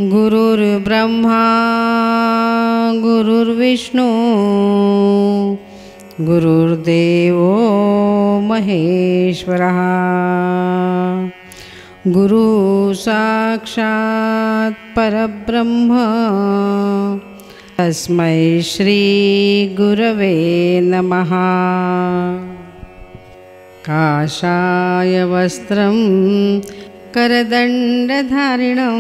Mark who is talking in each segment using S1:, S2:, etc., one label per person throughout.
S1: गुरुर्ब्रह्मा गुरुर्विष्णू गुरुर्देवो महेश्वरः गुरु साक्षात् परब्रह्म तस्मै श्री गुरवे नमः। काषाय वस्त्रं करदण्डधारिणं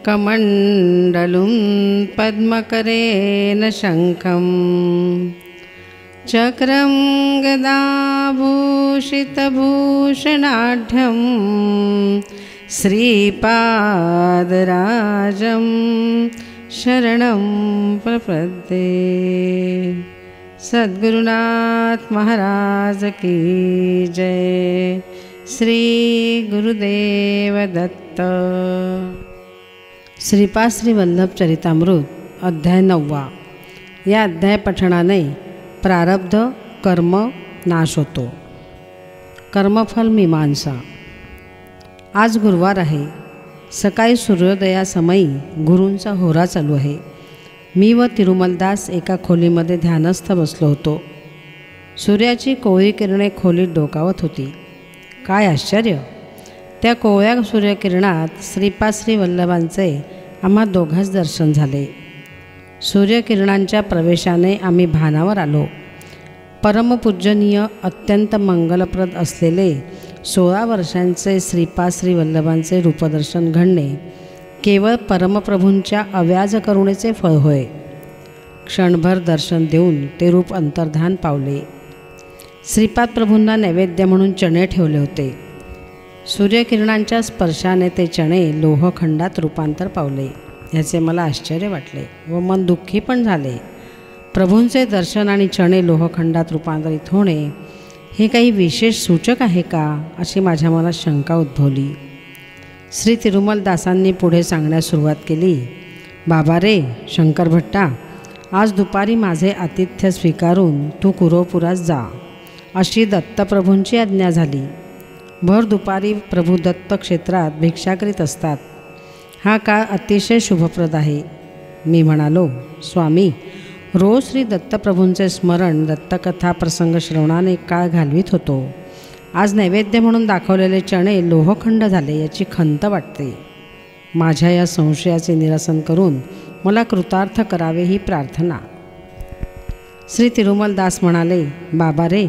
S1: कमण्डलुं पद्मकरेण शङ्खं चक्रं गदाभूषितभूषणाढ्यं श्रीपादराजं शरणं प्रपद्ये। सद्गुरुनाथ महाराज की जय। श्री गुरुदेव दत्त। श्रीपाद श्री वल्लभ चरितामृत अध्याय 9। या अध्याय पठणाने प्रारब्ध कर्म नाश होतो। कर्मफल मीमांसा। आज गुरुवार आहे। सकाळी सूर्योदयासमयी गुरूंचा होरा चालू आहे। मी व तिरुमलदास एका खोलीमध्ये ध्यानस्थ बसलो होतो। सूर्याची कोवळी किरणे खोलीत डोकावत होती। काय आश्चर्य! त्या कोवळ्या सूर्यकिरणात श्रीपाद श्री वल्लभांचे आम्हा दोघांस दर्शन झाले। सूर्यकिरणांच्या प्रवेशाने आम्ही भानावर आलो। परमपूजनीय अत्यंत मंगलप्रद असलेले 16 वर्षांचे श्रीपाद श्री वल्लभांचे रूपदर्शन घडणे केवळ परमप्रभूंच्या अव्याज करुणेचे फळ होय। क्षणभर दर्शन देऊन ते रूप अंतर्धान पावले। श्रीपाद प्रभूंना नैवेद्य म्हणून चणे ठेवले होते। सूर्यकिरणांच्या स्पर्शाने ते चणे लोहखंडात रूपांतर पावले। याचे मला आश्चर्य वाटले व मन दुःखी पण झाले। प्रभूंचे दर्शन आणि चणे लोहखंडात रूपांतरित होणे हे काही विशेष सूचक आहे का, अशी माझ्या मनात शंका उद्भवली। श्री तिरुमलदासांनी पुढे सांगण्यास सुरुवात केली। बाबा रे शंकर भट्टा, आज दुपारी माझे आतिथ्य स्वीकारून तू कुरोपुरात जा, अशी दत्तप्रभूंची आज्ञा झाली। भर दुपारी प्रभू दत्त क्षेत्रात भिक्षा करीत असतात। हा काळ अतिशय शुभप्रद आहे। मी म्हणालो, स्वामी, रोज श्री दत्तप्रभूंचे स्मरण दत्तकथा प्रसंग श्रवणाने काळ घालवित होतो। आज नैवेद्य म्हणून दाखवलेले चणे लोहखंड झाले याची खंत वाटते। माझ्या या संशयाचे निरसन करून मला कृतार्थ करावे ही प्रार्थना। श्री तिरुमलदास म्हणाले, बाबा रे,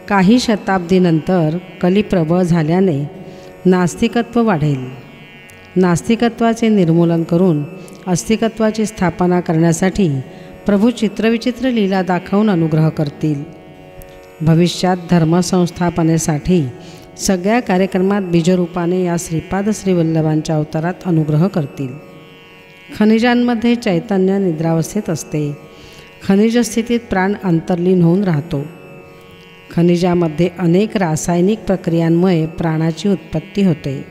S1: काही शताब्दीनंतर कली प्रबळ झाल्याने नास्तिकत्व वाढेल। नास्तिकत्वाचे निर्मूलन करून अस्तिकत्वाची स्थापना करण्यासाठी प्रभू चित्रविचित्र लीला दाखवून अनुग्रह करतील। भविष्यात धर्मसंस्थापनेसाठी सगळ्या कार्यक्रमात बीजरूपाने या श्रीपाद श्री वल्लभांच्या अवतारात अनुग्रह करतील। खनिजांमध्ये चैतन्य निद्रावस्थेत असते। खनिज स्थितीत प्राण अंतर्लीन होऊन राहतो। खनिजामध्ये अनेक रासायनिक प्रक्रियांमुळे प्राणाची उत्पत्ती होते।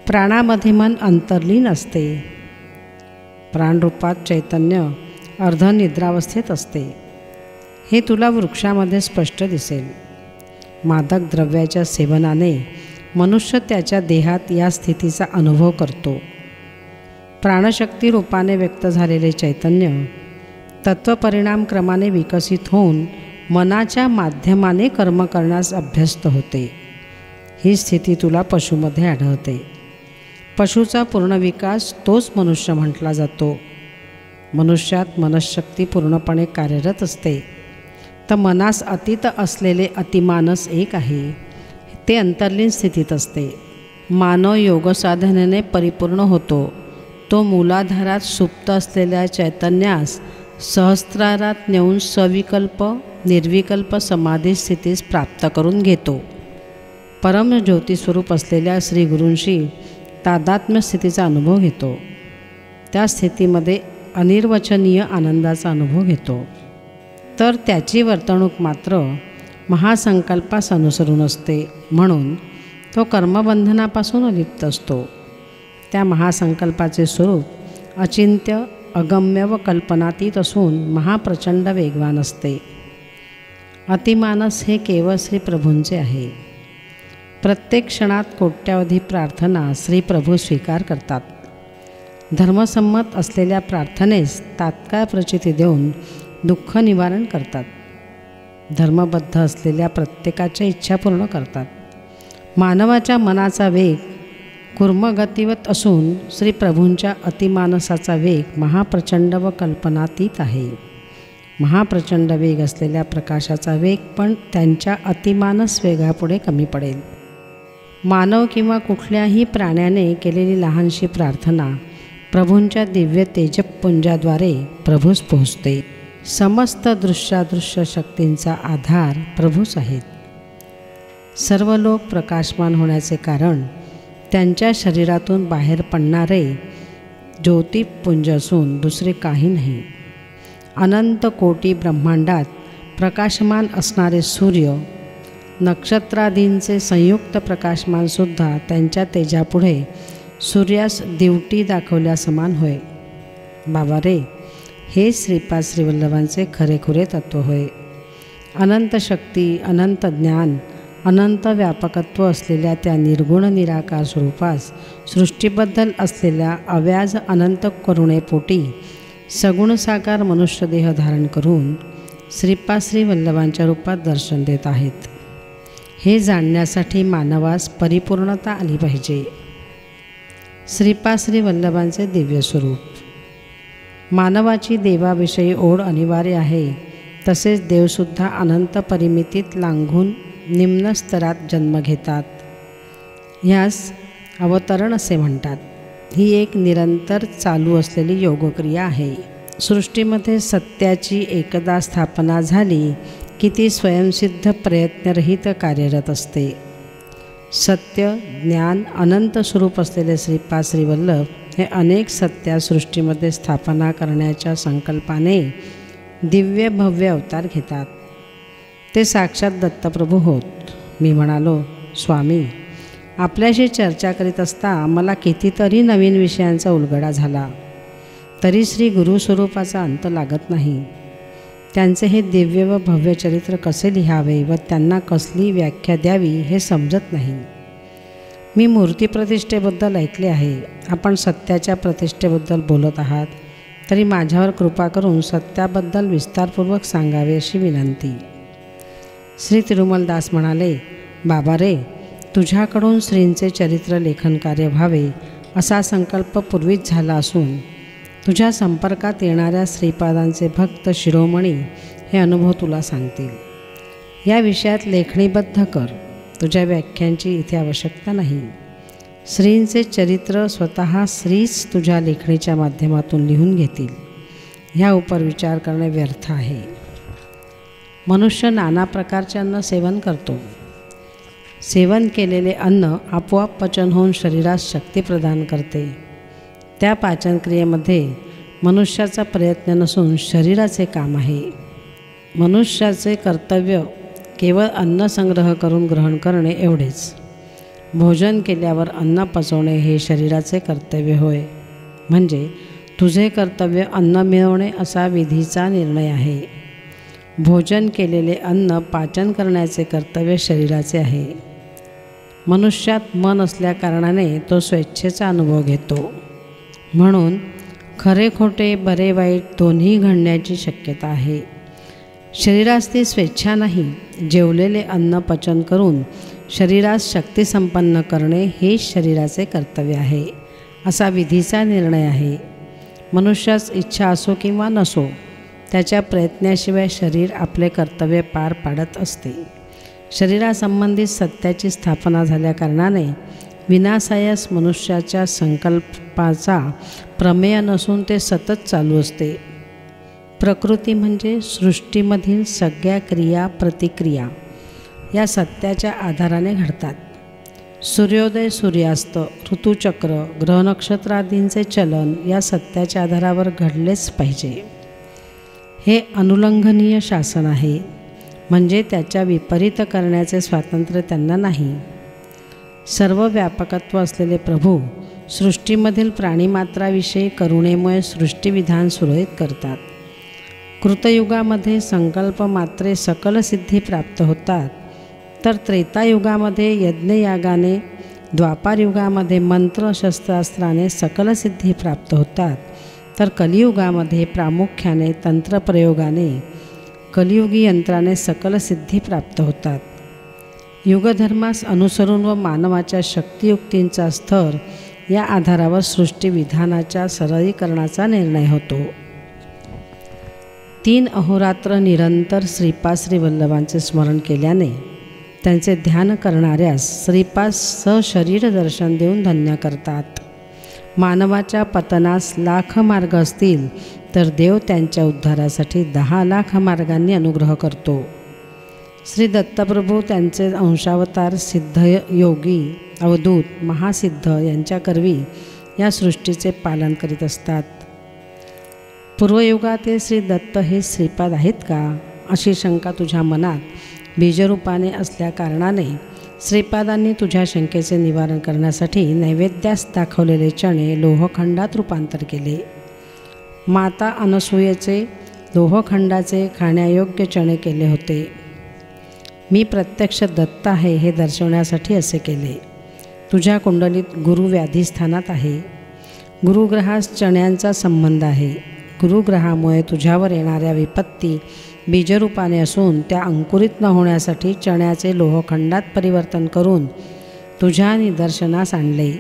S1: प्राणामध्ये मन अंतर्लीन असते। प्राणरूपात चैतन्य अर्धनिद्रावस्थेत असते। हे तुला वृक्षामध्ये स्पष्ट दिसेल। मादक द्रव्याच्या सेवनाने मनुष्य त्याच्या देहात या स्थितीचा अनुभव करतो। प्राणशक्ती रूपाने व्यक्त झालेले चैतन्य तत्वपरिणाम क्रमाने विकसित होऊन मनाच्या माध्यमाने कर्म करण्यास अभ्यस्त होते। ही स्थिती तुला पशुमध्ये आढळते। पशुचा पूर्ण विकास तोच मनुष्य म्हटला जातो। मनुष्यात मनःशक्ती पूर्णपणे कार्यरत असते, तर मनास अतीत असलेले अतिमानस एक आहे, ते अंतर्लीन स्थितीत असते। मानव योगसाधनेने परिपूर्ण होतो। तो मूलाधारात सुप्त असलेल्या चैतन्यास सहस्रारात नेऊन सविकल्प निर्विकल्प समाधी स्थितीस प्राप्त करून घेतो। परम ज्योतिस्वरूप असलेल्या श्री गुरूंशी तादात्म्य स्थितीचा अनुभव घेतो। त्या स्थितीमध्ये अनिर्वचनीय आनंदाचा अनुभव घेतो। तर त्याची वर्तणूक मात्र महासंकल्पास अनुसरून असते, म्हणून तो कर्मबंधनापासून अलिप्त असतो। त्या महासंकल्पाचे स्वरूप अचिंत्य अगम्य व कल्पनातीत असून महाप्रचंड वेगवान असते। अतिमानस हे केवळ श्री प्रभूंचे आहे। प्रत्येक क्षणात कोट्यावधी प्रार्थना श्री प्रभू स्वीकार करतात। धर्मसंमत असलेल्या प्रार्थनेस तात्काळ प्रचिती देऊन दुःख निवारण करतात. धर्मबद्ध असलेल्या प्रत्येकाच्या इच्छा पूर्ण करतात. मानवाच्या मनाचा वेग कुर्मगतिवत असून श्री प्रभूंच्या अतिमानसाचा वेग महाप्रचंड व कल्पनातीत आहे. महाप्रचंड वेग असलेल्या प्रकाशाचा वेग पण त्यांच्या अतिमानस वेगापुढे कमी पडेल. मानव किंवा कुठल्याही प्राण्याने केलेली लहानशी प्रार्थना प्रभूंच्या दिव्य तेजपुंजाद्वारे प्रभूस पोहोचते. समस्त दृश्यादृश्य शक्तींचा आधार प्रभूच आहेत. सर्व लोक प्रकाशमान होण्याचे कारण त्यांच्या शरीरातून बाहेर पडणारे ज्योतिपुंज असून दुसरे काही नाही. अनंत कोटी ब्रह्मांडात प्रकाशमान असणारे सूर्य, नक्षत्रादींचे संयुक्त प्रकाशमानसुद्धा त्यांच्या तेजापुढे सूर्यास दिवटी दाखवल्या समान होय. बाबा रे, हे श्रीपाद श्रीवल्लभांचे खरेखुरे तत्व होय. अनंत शक्ती, अनंत ज्ञान, अनंत व्यापकत्व असलेल्या त्या निर्गुण निराकार स्वरूपास सृष्टीबद्दल असलेल्या अव्याज अनंत करुणेपोटी सगुण साकार मनुष्यदेह धारण करून श्रीपाद श्रीवल्लभांच्या रूपात दर्शन देत आहेत. हे जाणण्यासाठी मानवास परिपूर्णता आली पाहिजे. श्रीपाद श्रीवल्लभांचे दिव्य स्वरूप. मानवाची देवाविषयी ओढ अनिवार्य आहे. तसेच देवसुद्धा अनंत परिमितीत लांघून निम्न स्तरात जन्म घेतात. ह्यास अवतरण असे म्हणतात. ही एक निरंतर चालू असलेली योगक्रिया आहे. सृष्टीमध्ये सत्याची एकदा स्थापना झाली की ती स्वयंसिद्ध प्रयत्नरहित कार्यरत असते. सत्य, ज्ञान, अनंत स्वरूप असलेले श्रीपाद श्रीवल्लभ हे अनेक सत्या सृष्टीमध्ये स्थापना करण्याच्या संकल्पाने दिव्य भव्य अवतार घेतात. ते साक्षात दत्तप्रभू होत. मी म्हणालो, स्वामी, आपल्याशी चर्चा करीत असता मला कितीतरी नवीन विषयांचा उलगडा झाला, तरी श्री गुरुस्वरूपाचा अंत लागत नाही. त्यांचे हे दिव्य व भव्य चरित्र कसे लिहावे व त्यांना कसली व्याख्या द्यावी हे समजत नाही. मी मूर्तिप्रतिष्ठेबद्दल ऐकले आहे. आपण सत्याच्या प्रतिष्ठेबद्दल बोलत आहात, तरी माझ्यावर कृपा करून सत्याबद्दल विस्तारपूर्वक सांगावे अशी विनंती. श्री तिरुमलदास म्हणाले, बाबा रे, तुझ्याकडून श्रींचे चरित्र लेखन कार्य व्हावे असा संकल्प पूर्वीच झाला असून तुझ्या संपर्कात येणाऱ्या श्रीपादांचे भक्त शिरोमणी हे अनुभव तुला सांगतील. या विषयात लेखणीबद्ध कर. तुझ्या व्याख्यांची इथे आवश्यकता नाही. श्रींचे चरित्र स्वतः श्रीच तुझ्या लेखणीच्या माध्यमातून लिहून घेतील. ह्या उपर विचार करणे व्यर्थ आहे. मनुष्य नाना प्रकारचे अन्न सेवन करतो. सेवन केलेले अन्न आपोआप पचन होऊन शरीरास शक्ती प्रदान करते. त्या पाचनक्रियेमध्ये मनुष्याचा प्रयत्न नसून शरीराचे काम आहे. मनुष्याचे कर्तव्य केवळ अन्न संग्रह करून ग्रहण करणे एवढेच. भोजन केल्यावर अन्न पचवणे हे शरीराचे कर्तव्य होय. म्हणजे तुझे कर्तव्य अन्न मिळवणे असा विधीचा निर्णय आहे. भोजन केलेले अन्न पाचन करण्याचे कर्तव्य शरीराचे आहे. मनुष्यात मन असल्याकारणाने तो स्वेच्छेचा अनुभव घेतो. म्हणून खरे खोटे, बरे वाईट दोन्ही घडण्याची शक्यता आहे. शरीरास ती स्वेच्छा नाही. जेवलेले अन्न पचन करून शरीरास शक्ती संपन्न करणे हे शरीराचे कर्तव्य आहे असा विधीचा निर्णय आहे. मनुष्यास इच्छा असो किंवा नसो, त्याच्या प्रयत्नाशिवाय शरीर आपले कर्तव्य पार पाडत असते. शरीरासंबंधित सत्याची स्थापना झाल्याकारणाने विनाशायास मनुष्याच्या संकल्पाचा प्रमेय नसून ते सतत चालू असते. प्रकृती म्हणजे सृष्टीमधील सगळ्या क्रिया प्रतिक्रिया या सत्याच्या आधाराने घडतात. सूर्योदय, सूर्यास्त, ऋतुचक्र, ग्रहनक्षत्रादींचे चलन या सत्याच्या आधारावर घडलेच पाहिजे. हे अनुल्लंघनीय शासन आहे. म्हणजे त्याच्या विपरीत करण्याचे स्वातंत्र्य त्यांना नाही. सर्व व्यापकत्व असलेले प्रभू सृष्टीमधील प्राणीमात्राविषयी करुणेमुळे सृष्टीविधान सुरळीत करतात. कृतयुगामध्ये संकल्पमात्रे सकल सिद्धी प्राप्त होतात, तर त्रेतायुगामध्ये यज्ञयागाने द्वापारयुगामध्ये मंत्र शस्त्रास्त्राने सकल सिद्धी प्राप्त होतात, तर कलियुगामध्ये प्रामुख्याने तंत्रप्रयोगाने कलियुगी यंत्राने सकल सिद्धी प्राप्त होतात. युगधर्मास अनुसरून व मानवाच्या शक्तियुक्तींचा स्तर या आधारावर सृष्टी विधानाच्या सरळीकरणाचा निर्णय होतो. 3 अहोरात्र निरंतर श्रीपाद श्रीवल्लभांचे स्मरण केल्याने त्यांचे ध्यान करणाऱ्यास श्रीपाद सशरीर दर्शन देऊन धन्य करतात. मानवाच्या पतनास लाख मार्ग असतील तर देव त्यांच्या उद्धारासाठी 10 लाख मार्गांनी अनुग्रह करतो. श्री दत्तप्रभू त्यांचे अंशावतार सिद्धयोगी अवधूत महासिद्ध यांच्याकरवी या सृष्टीचे पालन करीत असतात. पूर्वयुगातील श्री दत्त हे श्रीपाद आहेत का अशी शंका तुझ्या मनात बीजरूपाने असल्याकारणाने श्रीपादांनी तुझ्या शंकेचे निवारण करण्यासाठी नैवेद्यास दाखवलेले चणे लोहखंडात रूपांतर केले. माता अनसूयेचे लोहखंडाचे खाण्यायोग्य चणे केले होते. मी प्रत्यक्ष दत्त आहे हे दर्शवण्यासाठी असे केले. तुझ्या कुंडलीत गुरु व्याधिस्थानात आहे. गुरुग्रहास चण्यांचा संबंध आहे. गुरुग्रहामुळे तुझ्यावर येणाऱ्या विपत्ती बीजरूपाने असून त्या अंकुरित न होण्यासाठी चण्याचे लोहखंडात परिवर्तन करून तुझ्या निदर्शनास आणले.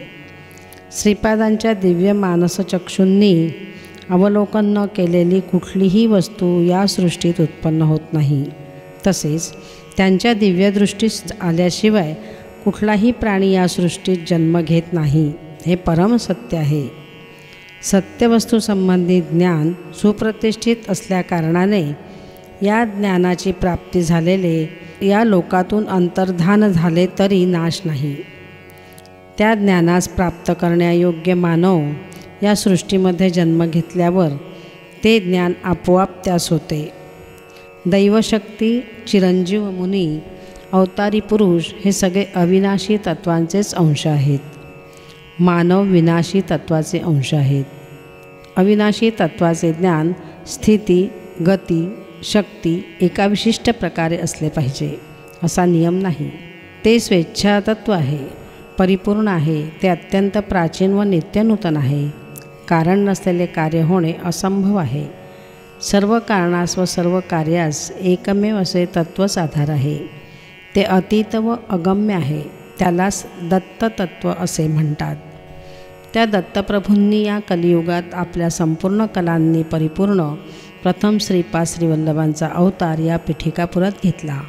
S1: श्रीपादांच्या दिव्य मानसचक्षूंनी अवलोकन न केलेली कुठलीही वस्तू या सृष्टीत उत्पन्न होत नाही. तसेच त्यांच्या दिव्यदृष्टीस आल्याशिवाय कुठलाही प्राणी या सृष्टीत जन्म घेत नाही, हे परम सत्य आहे. सत्यवस्तूसंबंधी ज्ञान सुप्रतिष्ठित असल्याकारणाने या ज्ञानाची प्राप्ती झालेले या लोकातून अंतर्धान झाले तरी नाश नाही. त्या ज्ञानास प्राप्त करण्यायोग्य मानव या सृष्टीमध्ये जन्म घेतल्यावर ते ज्ञान आपोआप त्यास होते. दैवशक्ती, चिरंजीव मुनी, अवतारी पुरुष हे सगळे अविनाशी तत्वांचेच अंश आहेत. मानव विनाशी तत्वाचे अंश आहेत. अविनाशी तत्वाचे ज्ञान स्थिती, गती, शक्ती एका विशिष्ट प्रकारे असले पाहिजे असा नियम नाही. ते स्वेच्छातत्व आहे, परिपूर्ण आहे. ते अत्यंत प्राचीन व नित्यनूतन आहे. कारण नसलेले कार्य होणे असंभव आहे. सर्व कारणास व सर्व कार्यास एकमेव असे तत्वच आधार आहे. ते अतीत व अगम्य आहे. त्यालाच दत्ततत्व असे म्हणतात. त्या दत्तप्रभूंनी या कलियुगात आपल्या संपूर्ण कलांनी परिपूर्ण प्रथम श्रीपाद श्रीवल्लभांचा अवतार या पीठिकापुरात घेतला.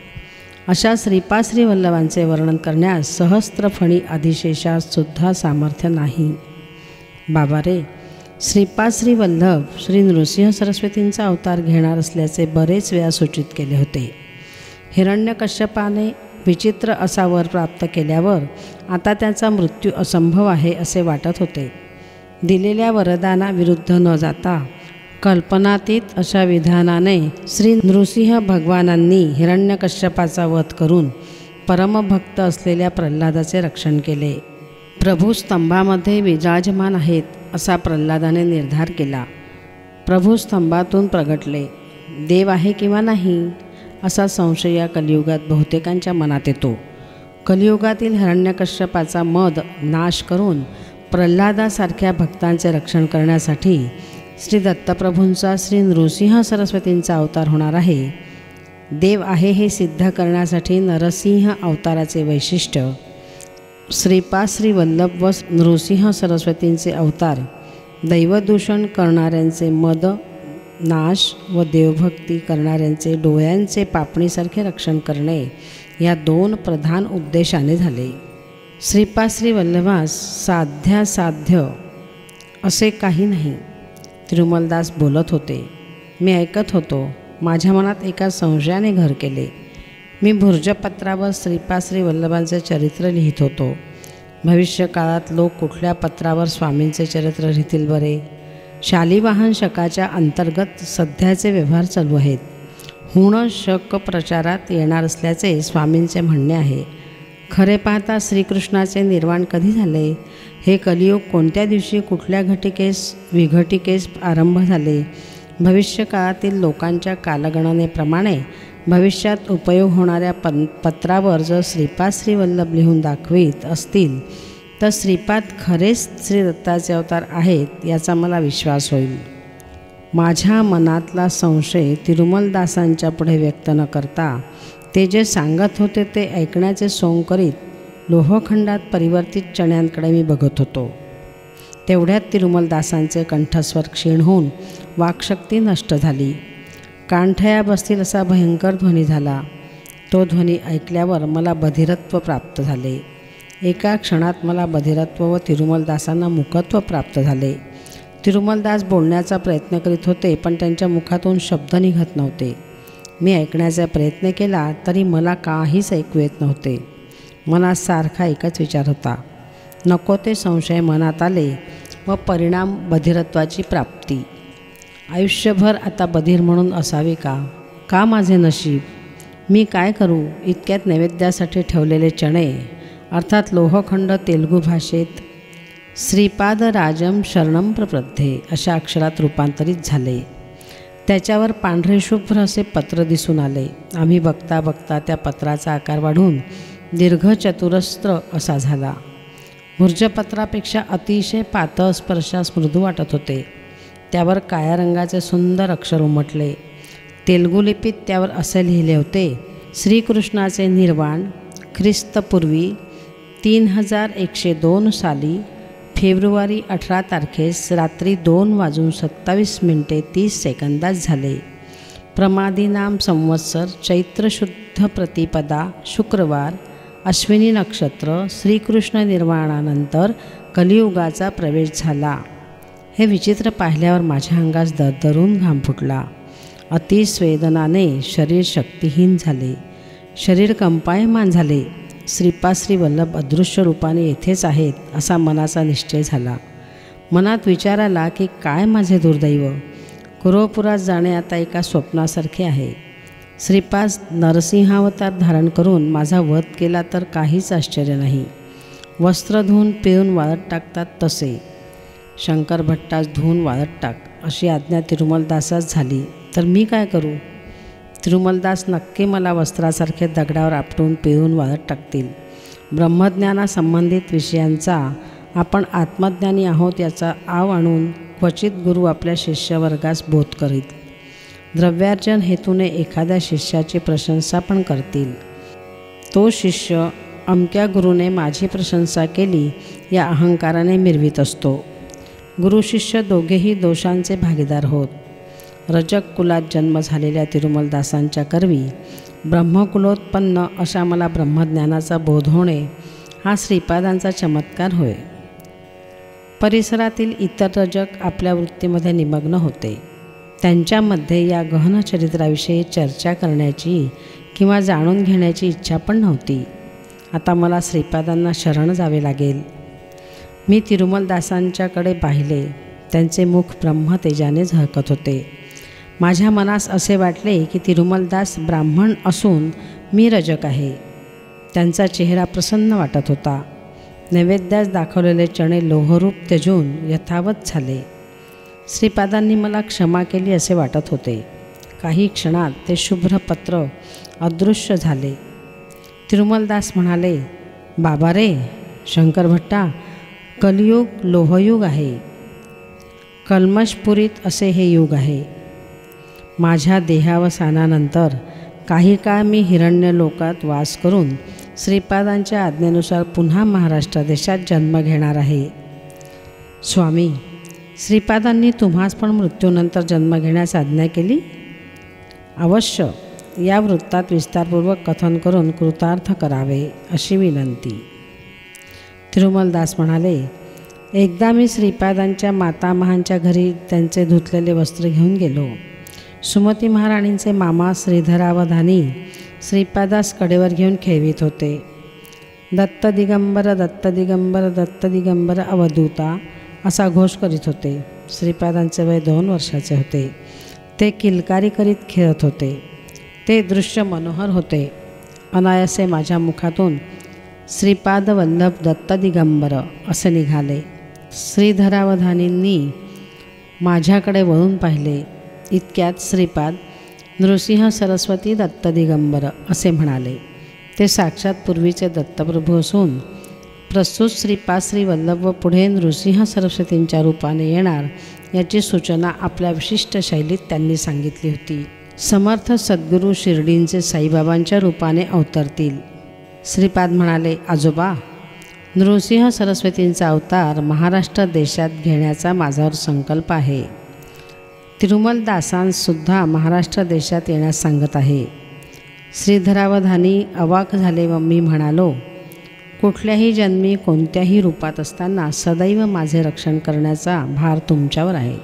S1: अशा श्रीपाद श्रीवल्लभांचे वर्णन करण्यास सहस्त्रफणी अधिशेषात सुद्धा सामर्थ्य नाही. बाबा रे, श्रीपाद श्रीवल्लभ श्री नृसिंह सरस्वतींचा अवतार घेणार असल्याचे बरेच वेळा सूचित केले होते. हिरण्यकश्यपाने विचित्र असा वर प्राप्त केल्यावर आता त्याचा मृत्यू असंभव आहे असे वाटत होते. दिलेल्या वरदानाविरुद्ध न जाता कल्पनातीत अशा विधानाने श्री नृसिंह भगवानांनी हिरण्यकश्यपाचा वध करून परमभक्त असलेल्या प्रल्हादाचे रक्षण केले. प्रभू स्तंभामध्ये विराजमान आहेत असा प्रल्हादाने निर्धार केला. प्रभू स्तंभातून प्रगटले. देव आहे किंवा नाही असा संशय या कलियुगात बहुतेकांच्या मनात येतो. कलियुगातील हिरण्यकश्यपाचा मद नाश करून प्रल्हादासारख्या भक्तांचे रक्षण करण्यासाठी श्री दत्तप्रभूंचा श्री नृसिंह सरस्वतींचा अवतार होणार आहे. देव आहे हे सिद्ध करण्यासाठी नरसिंह अवताराचे वैशिष्ट्य श्रीपाद श्रीवल्लभ व नृसिंह सरस्वतींचे अवतार दैवदूषण करणाऱ्यांचे मद नाश व देवभक्ती करणाऱ्यांचे डोळ्यांचे पापणीसारखे रक्षण करणे या 2 प्रधान उद्देशाने झाले. श्रीपाद श्रीवल्लभास साध्यासाध्य असे काही नाही. तिरुमलदास बोलत होते. मी ऐकत होतो. माझ्या मनात एका संशयाने घर केले. मी भुर्जपत्रावर श्रीपाद श्रीवल्लभांचे चरित्र लिहित होतो. भविष्यकाळात लोक कुठल्या पत्रावर स्वामींचे चरित्र लिहितील बरे? शालिवाहन शकाच्या अंतर्गत सध्याचे व्यवहार चालू आहेत. हुण शक प्रचारात येणार असल्याचे स्वामींचे म्हणणे आहे. खरे पाहता श्रीकृष्णाचे निर्वाण कधी झाले? हे कलियुग कोणत्या दिवशी कुठल्या घटिकेस विघटिकेस आरंभ झाले? भविष्यकाळातील लोकांच्या कालगणनेप्रमाणे भविष्यात उपयोग होणाऱ्या पत्रावर जर श्रीपाद श्रीवल्लभ लिहून दाखवीत असतील तर श्रीपाद खरेच श्री दत्ताचे अवतार आहेत याचा मला विश्वास होईल. माझ्या मनातला संशय तिरुमलदासांच्या पुढे व्यक्त न करता ते जे सांगत होते ते ऐकण्याचे सोंग करीत लोहखंडात परिवर्तित चण्यांकडे मी बघत होतो. तेवढ्यात तिरुमलदासांचे कंठस्वर क्षीण होऊन वाक्शक्ती नष्ट झाली. कानठया बसतील असा भयंकर ध्वनी झाला. तो ध्वनी ऐकल्यावर मला बधिरत्व प्राप्त झाले. एका क्षणात मला बधिरत्व व तिरुमलदासांना मुखत्व प्राप्त झाले. तिरुमलदास बोलण्याचा प्रयत्न करीत होते, पण त्यांच्या मुखातून शब्द निघत नव्हते. मी ऐकण्याचा प्रयत्न केला तरी मला काहीच ऐकू येत नव्हते. मनात सारखा एकच विचार होता. नको ते संशय मनात आले व परिणाम बधिरत्वाची प्राप्ती. आयुष्यभर आता बधीर म्हणून असावे का? का माझे नशीब? मी काय करू? इतक्यात नैवेद्यासाठी ठेवलेले चणे अर्थात लोहखंड तेलुगू भाषेत श्रीपाद राजम शरणम प्रपद्ये अशा अक्षरात रूपांतरित झाले. त्याच्यावर पांढरे शुभ्र असे पत्र दिसून आले. आम्ही बघता बघता त्या पत्राचा आकार वाढून दीर्घ चतुरस्र असा झाला. भुर्जपत्रापेक्षा अतिशय पातळ स्पर्शास मृदू वाटत होते. त्यावर काळ्या रंगाचे सुंदर अक्षर उमटले. तेलुगू लिपीत त्यावर असे लिहिले होते, श्रीकृष्णाचे निर्वाण ख्रिस्तपूर्वी 3102 साली फेब्रुवारी 18 तारखेस रात्री 2:27 झाले. प्रमादीनाम संवत्सर चैत्र शुद्ध प्रतिपदा शुक्रवार अश्विनी नक्षत्र श्रीकृष्ण निर्वाणानंतर कलियुगाचा प्रवेश झाला. हे विचित्र पाहिल्यावर माझ्या अंगास दरदरून घाम फुटला. अतिस्वेदनाने शरीर शक्तिहीन झाले. शरीर कंपायमान झाले. श्रीपाद श्री वल्लभ अदृश्य रूपाने येथेच आहेत असा मनाचा निश्चय झाला. मनात विचार आला की काय माझे दुर्दैव. कुरुपुरात जाणे आता एका स्वप्नासारखे आहे. श्रीपाद नरसिंहावतार धारण करून माझा वध केला तर काहीच आश्चर्य नाही. वस्त्र धुवून पिळून वाळत टाकतात तसे शंकर भट्टास धुवून वाळत टाक अशी आज्ञा तिरुमलदासास झाली तर मी काय करू? तिरुमलदास नक्की मला वस्त्रासारखे दगडावर आपटून पिळून वाळत टाकतील. ब्रह्मज्ञानासंबंधित विषयांचा आपण आत्मज्ञानी आहोत याचा आव आणून क्वचित गुरु आपल्या शिष्यवर्गास बोध करीत. द्रव्यार्जन हेतूने एखाद्या शिष्याची प्रशंसा पण करतील. तो शिष्य अमक्या गुरुने माझी प्रशंसा केली या अहंकाराने मिरवीत असतो. गुरु शिष्य दोघेही दोषांचे भागीदार होत. रजक कुलात जन्म झालेल्या तिरुमलदासांच्या करवी ब्रह्मकुलोत्पन्न अशा मला ब्रह्मज्ञानाचा बोध होणे हा श्रीपादांचा चमत्कार होय. परिसरातील इतर रजक आपल्या वृत्तीमध्ये निमग्न होते. त्यांच्यामध्ये या गहन चरित्राविषयी चर्चा करण्याची किंवा जाणून घेण्याची इच्छा पण नव्हती. आता मला श्रीपादांना शरण जावे लागेल. मी तिरुमलदासांच्याकडे पाहिले. त्यांचे मुख ब्रह्मतेजाने झळकत होते. माझ्या मनास असे वाटले की तिरुमलदास ब्राह्मण असून मी रजक आहे. त्यांचा चेहरा प्रसन्न वाटत होता. नैवेद्यास दाखवलेले चणे लोहरूप त्यजून यथावत झाले. श्रीपादांनी मला क्षमा केली असे वाटत होते. काही क्षणात ते शुभ्र पत्र अदृश्य झाले. तिरुमलदास म्हणाले, बाबा रे शंकर भट्टा, कलियुग लोहयुग आहे. कल्मषपुरीत असे हे युग आहे. माझ्या देहावसानानंतर काही काळ मी हिरण्य लोकात वास करून श्रीपादांच्या आज्ञेनुसार पुन्हा महाराष्ट्र देशात जन्म घेणार आहे. स्वामी, श्रीपादांनी तुम्हास पण मृत्यूनंतर जन्म घेण्यास आज्ञा केली? अवश्य. या वृत्तात विस्तारपूर्वक कथन करून कृतार्थ करावे अशी विनंती. तिरुमलदास म्हणाले, एकदा मी श्रीपादांच्या मातामहांच्या घरी त्यांचे धुतलेले वस्त्र घेऊन गेलो. सुमती महाराणींचे मामा श्रीधरावधानी श्रीपादास कडेवर घेऊन खेळवीत होते. दत्त दिगंबर दत्त दिगंबर दत्त दिगंबर अवधूता असा घोष करीत होते. श्रीपादांचे वय 2 वर्षाचे होते. ते किलकारी करीत खेळत होते. ते दृश्य मनोहर होते. अनायासे माझ्या मुखातून श्रीपाद वल्लभ दत्त दिगंबर असे निघाले. श्रीधरावधानींनी माझ्याकडे वळून पाहिले. इतक्यात श्रीपाद नृसिंह सरस्वती दत्त दिगंबर असे म्हणाले. ते साक्षात पूर्वीचे दत्तप्रभू असून प्रस्तुत श्रीपाद श्री वल्लभ व पुढे नृसिंह सरस्वतींच्या रूपाने येणार याची सूचना आपल्या विशिष्ट शैलीत त्यांनी सांगितली होती. समर्थ सद्गुरू शिर्डींचे साईबाबांच्या रूपाने अवतरतील. श्रीपाद म्हणाले, आजोबा, नृसिंह सरस्वतींचा अवतार महाराष्ट्र देशात घेण्याचा माझ्यावर संकल्प आहे. तिरुमलदासांसुद्धा महाराष्ट्र देशात येण्यास सांगत आहे. श्रीधरावधानी अवाक झाले व मी म्हणालो, कुठल्याही जन्मी कोणत्याही रूपात असताना सदैव माझे रक्षण करण्याचा भार तुमच्यावर आहे.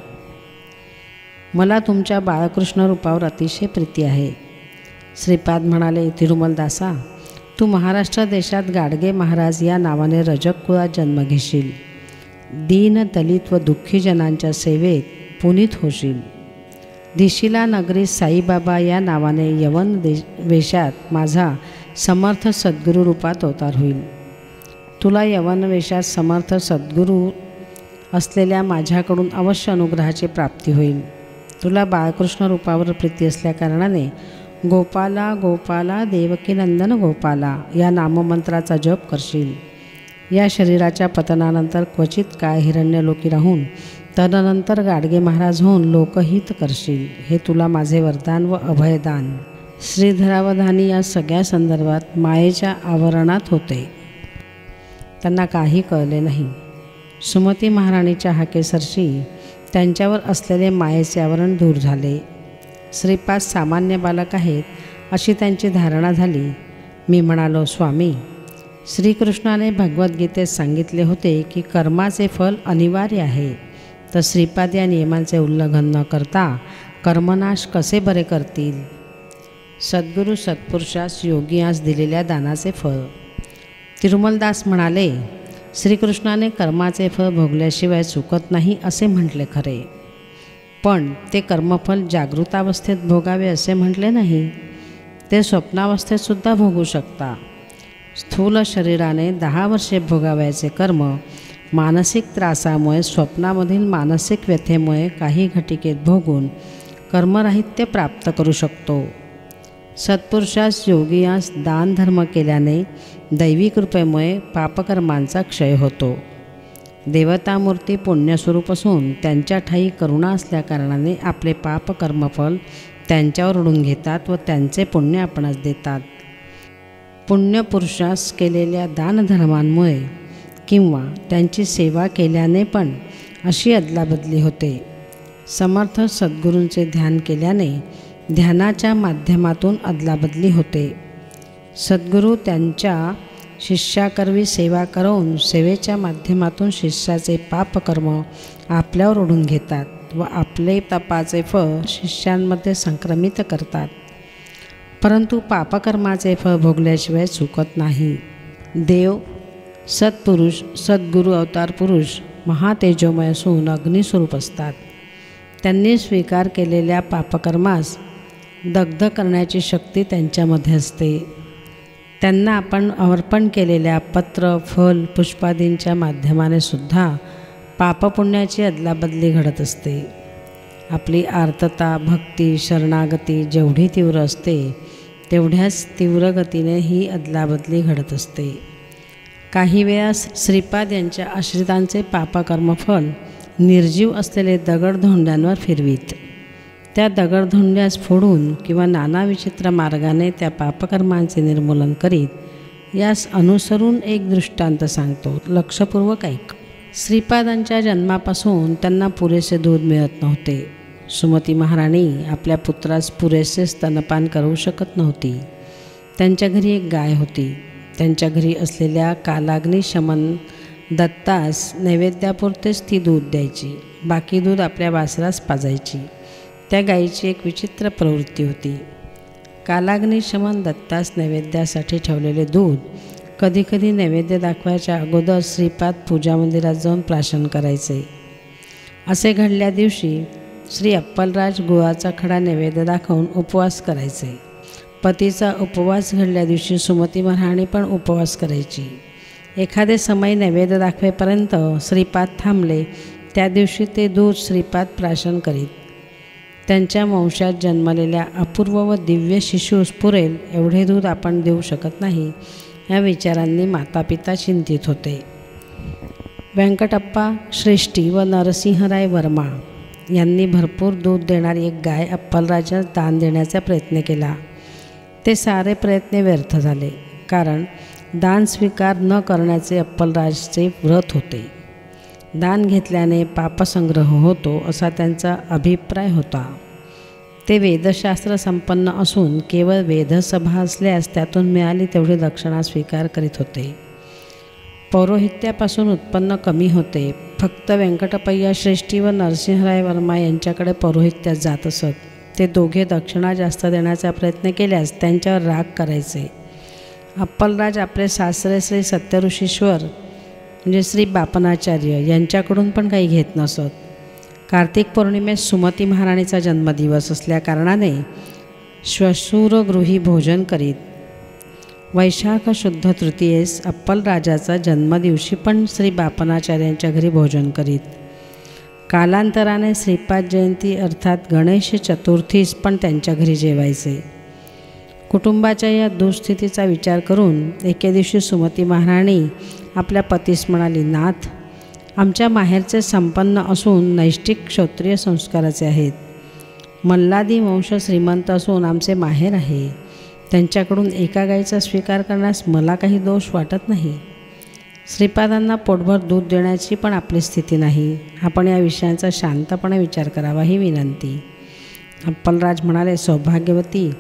S1: मला तुमच्या बाळकृष्ण रूपावर अतिशय प्रीती आहे. श्रीपाद म्हणाले, तिरुमलदासा, तू महाराष्ट्र देशात गाडगे महाराज या नावाने रजक कुळात जन्म घेशील. दीन, दलित व दुःखी जनांच्या सेवेत पुनीत होशील. दिशिला नगरी साईबाबा या नावाने यवन वेशात माझा समर्थ सद्गुरू रूपात अवतार होईल. तुला यवन वेशात समर्थ सद्गुरू असलेल्या माझ्याकडून अवश्य अनुग्रहाची प्राप्ती होईल. तुला बाळकृष्ण रूपावर प्रीती असल्याकारणाने गोपाला गोपाला देवकीनंदन गोपाला या नाममंत्राचा जप करशील. या शरीराच्या पतनानंतर क्वचित काळ हिरण्यलोकी राहून तदनंतर गाडगे महाराज होऊन लोकहित करशील. हे तुला माझे वरदान व अभयदान. श्रीधरावधानी या सगळ्या संदर्भात मायेच्या आवरणात होते. त्यांना काही कळले नाही. सुमती महाराणीच्या हाकेसरशी त्यांच्यावर असलेले मायेचे आवरण दूर झाले. श्रीपाद सामान्य बालक आहेत अशी त्यांची धारणा झाली. मी म्हणालो, स्वामी, श्रीकृष्णाने भगवद्गीतेत सांगितले होते की कर्माचे फल अनिवार्य आहे, तर श्रीपाद या नियमांचे उल्लंघन न करता कर्मनाश कसे बरे करतील? सद्गुरू सत्पुरुषास योगियास दिलेल्या दानाचे फळ. तिरुमलदास म्हणाले, श्रीकृष्णाने कर्माचे फळ भोगल्याशिवाय चुकत नाही असे म्हटले खरे, पण ते कर्मफल जागृतावस्थेत भोगावे असे म्हटले नाही. ते स्वप्नावस्थेतसुद्धा भोगू शकता. स्थूल शरीराने 10 वर्षे भोगावयाचे कर्म मानसिक त्रासामुळे, स्वप्नामधील मानसिक व्यथेमुळे काही घटिकेत भोगून कर्मराहित्य प्राप्त करू शकतो. सत्पुरुषास योगियास दान धर्म केल्याने दैवी कृपेमुळे पापकर्मांचा क्षय होतो. देवतामूर्ती पुण्यस्वरूप असून त्यांच्या ठायी करुणा असल्याकारणाने आपले पापकर्मफल त्यांच्यावर ओढून घेतात व त्यांचे पुण्य आपणास देतात. पुण्यपुरुषास केलेल्या दानधर्मांमुळे किंवा त्यांची सेवा केल्याने पण अशी अदलाबदली होते. समर्थ सद्गुरूंचे ध्यान केल्याने ध्यानाच्या माध्यमातून अदलाबदली होते. सद्गुरू त्यांच्या शिष्याकरवी सेवा करून सेवेच्या माध्यमातून शिष्याचे पापकर्म आपल्यावर ओढून घेतात व आपले तपाचे फळ शिष्यांमध्ये संक्रमित करतात. परंतु पापकर्माचे फळ भोगल्याशिवाय चुकत नाही. देव, सत्पुरुष, सद्गुरू अवतार पुरुष महातेजोमय असून अग्निस्वरूप असतात. त्यांनी स्वीकार केलेल्या पापकर्मास दग्ध करण्याची शक्ती त्यांच्यामध्ये असते. त्यांना आपण अर्पण केलेल्या पत्र, फल, पुष्पादींच्या माध्यमाने सुद्धा पापपुण्याची अदलाबदली घडत असते. आपली आर्तता, भक्ती, शरणागती जेवढी तीव्र असते तेवढ्याच तीव्र गतीने ही अदलाबदली घडत असते. काही वेळा श्रीपाद यांच्या आश्रितांचे पापकर्मफल निर्जीव असलेले दगडधोंड्यांवर फिरवीत. त्या दगडधोंड्यास फोडून किंवा नाना विचित्र मार्गाने त्या पापकर्मांचे निर्मूलन करीत यास अनुसरून एक दृष्टांत सांगतो, लक्षपूर्वक ऐक. श्रीपादांच्या जन्मापासून त्यांना पुरेसे दूध मिळत नव्हते. सुमती महाराणी आपल्या पुत्रास पुरेसे स्तनपान करू शकत नव्हती. त्यांच्या घरी एक गाय होती. त्यांच्या घरी असलेल्या कालाग्नी शमन दत्तास नैवेद्यापुरतेच ती दूध द्यायची. बाकी दूध आपल्या वासरास पाजायची. त्या गायीची एक विचित्र प्रवृत्ती होती. कालाग्नी शमन दत्तास नैवेद्यासाठी ठेवलेले दूध कधीकधी नैवेद्य दाखवायच्या अगोदर श्रीपाद पूजा मंदिरात जाऊन प्राशन करायचे. असे घडल्या दिवशी श्री अप्पलराज गुळाचा खडा नैवेद्य दाखवून उपवास करायचे. पतीचा उपवास घडल्या दिवशी सुमती महाराणी पण उपवास करायची. एखादे समय नैवेद्य दाखवेपर्यंत श्रीपाद थांबले, त्या दिवशी ते दूध श्रीपाद प्राशन करीत. त्यांच्या वंशात जन्मलेल्या अपूर्व व दिव्य शिशूस पुरेल एवढे दूध आपण देऊ शकत नाही या विचारांनी मातापिता चिंतित होते. व्यंकटप्पा श्रेष्ठी व नरसिंहराय वर्मा यांनी भरपूर दूध देणारी एक गाय अप्पलराजास दान देण्याचा प्रयत्न केला. ते सारे प्रयत्न व्यर्थ झाले, कारण दान स्वीकार न करण्याचे अप्पलराजचे व्रत होते. दान घेतल्याने पापसंग्रह होतो असा त्यांचा अभिप्राय होता. ते वेदशास्त्र संपन्न असून केवळ वेदसभा असल्यास त्यातून मिळाली तेवढी दक्षिणा स्वीकार करीत होते. पौरोहित्यापासून उत्पन्न कमी होते. फक्त व्यंकटपय्या श्रेष्ठी व नरसिंहराय वर्मा यांच्याकडे पौरोहित्यात जात असत. ते दोघे दक्षिणा जास्त देण्याचा प्रयत्न केल्यास त्यांच्यावर राग करायचे. अप्पलराज आपले सासरे श्री सत्यऋषीश्वर म्हणजे श्री बापनाचार्य यांच्याकडून पण काही घेत नसत. कार्तिक पौर्णिमेस सुमती महाराणीचा जन्मदिवस असल्याकारणाने श्वशुरगृही भोजन करीत. वैशाख शुद्ध तृतीयेस अप्पलराजाचा जन्मदिवशी पण श्री बापनाचार्यांच्या घरी भोजन करीत. कालांतराने श्रीपाद जयंती अर्थात गणेश चतुर्थीस पण त्यांच्या घरी जेवायचे. कुटुंबाच्या या दुःस्थितीचा विचार करून एके दिवशी सुमती महाराणी आपल्या पतीस म्हणाली, नाथ, आमच्या माहेरचे संपन्न असून नैष्टिक क्षत्रिय संस्काराचे आहेत. मल्लादी वंश श्रीमंत असून आमचे माहेर आहे. त्यांच्याकडून एका गाईचा स्वीकार करण्यास मला काही दोष वाटत नाही. श्रीपादांना पोटभर दूध देण्याची पण आपली स्थिती नाही. आपण या विषयांचा शांतपणे विचार करावा ही विनंती. अप्पलराज म्हणाले, सौभाग्यवती,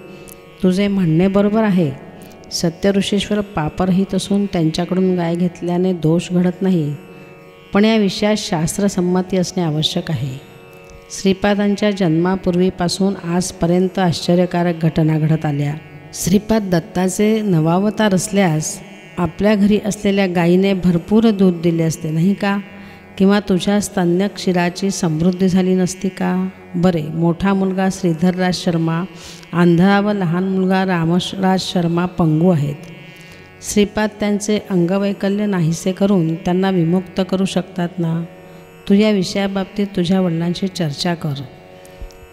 S1: तुझे म्हणणे बरोबर आहे. सत्यऋषीश्वर पापरहित असून त्यांच्याकडून गाय घेतल्याने दोष घडत नाही. पण या विषयात शास्त्रसंमती असणे आवश्यक आहे. श्रीपादांच्या जन्मापूर्वीपासून आजपर्यंत आश्चर्यकारक घटना घडत आल्या. श्रीपाद दत्ताचे नवावतार असल्यास आपल्या घरी असलेल्या गायीने भरपूर दूध दिले असते नाही का? किंवा तुझ्या स्तन्य क्षीराची समृद्धी झाली नसती का? बरे, मोठा मुलगा श्रीधरराज शर्मा आंधळा व लहान मुलगा रामराज शर्मा पंगू आहेत. श्रीपाद त्यांचे अंगवैकल्य नाहीसे करून त्यांना विमुक्त करू शकतात ना? तू या विषयाबाबतीत तुझ्या वडिलांशी चर्चा कर.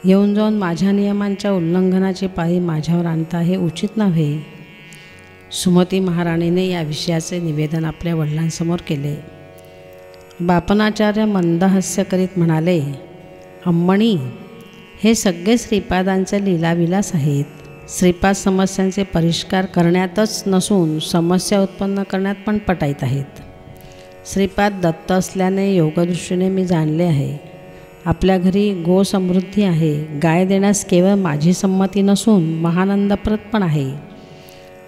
S1: येऊन जाऊन माझ्या नियमांच्या उल्लंघनाची पाळी माझ्यावर आणता हे उचित नव्हे. सुमती महाराणीने या विषयाचे निवेदन आपल्या वडिलांसमोर केले. बापनाचार्य मंदहास्य करीत म्हणाले, अम्मणी, हे सगळे श्रीपादांचे लीलाविलास आहेत. श्रीपाद समस्यांचे परिष्कार करण्यातच नसून समस्या उत्पन्न करण्यात पण पटाईत आहेत. श्रीपाद दत्त असल्याने योगदृष्टीने मी जाणले आहे. आपल्या घरी गोसमृद्धी आहे. गाय देण्यास केवळ माझी संमती नसून महानंदप्रद पण आहे.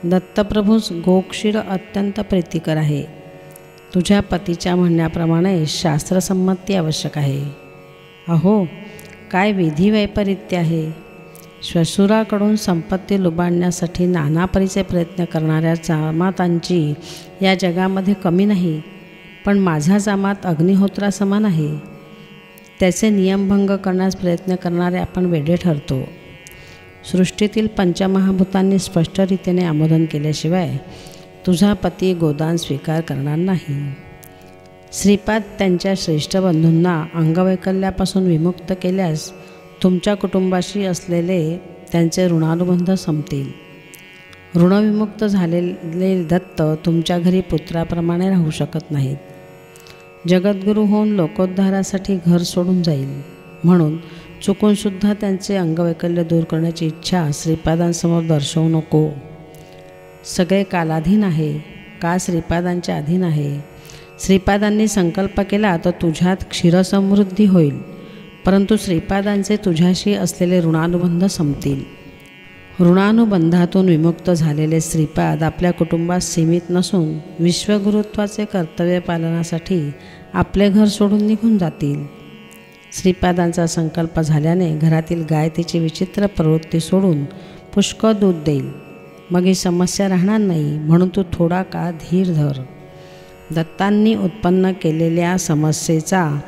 S1: दत्तप्रभूस गोक्षीर अत्यंत प्रीतिकर आहे. तुझ्या पतीच्या म्हणण्याप्रमाणे शास्त्रसंमती आवश्यक आहे. अहो, काय विधी वैपरीत्य आहे. श्वशुराकडून संपत्ती लुबाडण्यासाठी नाना परीचे प्रयत्न करणाऱ्या जामातांची या जगामध्ये कमी नाही. पण माझा जामात अग्निहोत्रा समान आहे. त्याचे नियमभंग करण्यास प्रयत्न करणारे आपण वेडे ठरतो. सृष्टीतील पंचमहाभूतांनी स्पष्टरीतीने आमोदन केल्याशिवाय तुझा पती गोदान स्वीकार करणार नाही. श्रीपाद त्यांच्या श्रेष्ठ बंधूंना अंगवैकल्यापासून विमुक्त केल्यास तुमच्या कुटुंबाशी असलेले त्यांचे ऋणानुबंध संपतील. ऋणविमुक्त झालेले दत्त तुमच्या घरी पुत्राप्रमाणे राहू शकत नाहीत. जगद्गुरू होऊन लोकोद्धारासाठी घर सोडून जाईल. म्हणून चुकूनसुद्धा त्यांचे अंगवैकल्य दूर करण्याची इच्छा श्रीपादांसमोर दर्शवू नको. सगळे कालाधीन आहे. का श्रीपादांच्या अधीन आहे. श्रीपादांनी संकल्प केला तर तुझ्यात क्षीरसमृद्धी होईल. परंतु श्रीपादांचे तुझ्याशी असलेले ऋणानुबंध संपतील. ऋणानुबंधातून विमुक्त झालेले श्रीपाद आपल्या कुटुंबात सीमित नसून विश्वगुरुत्वाचे कर्तव्य पालनासाठी आपले घर सोडून निघून जातील. श्रीपादांचा संकल्प झाल्याने घरातील गाय तिची विचित्र प्रवृत्ती सोडून पुष्कळ दूध देईल. मग ही समस्या राहणार नाही. म्हणून तू थोडा काळ धीर धर. दत्तांनी उत्पन्न केलेल्या समस्येचा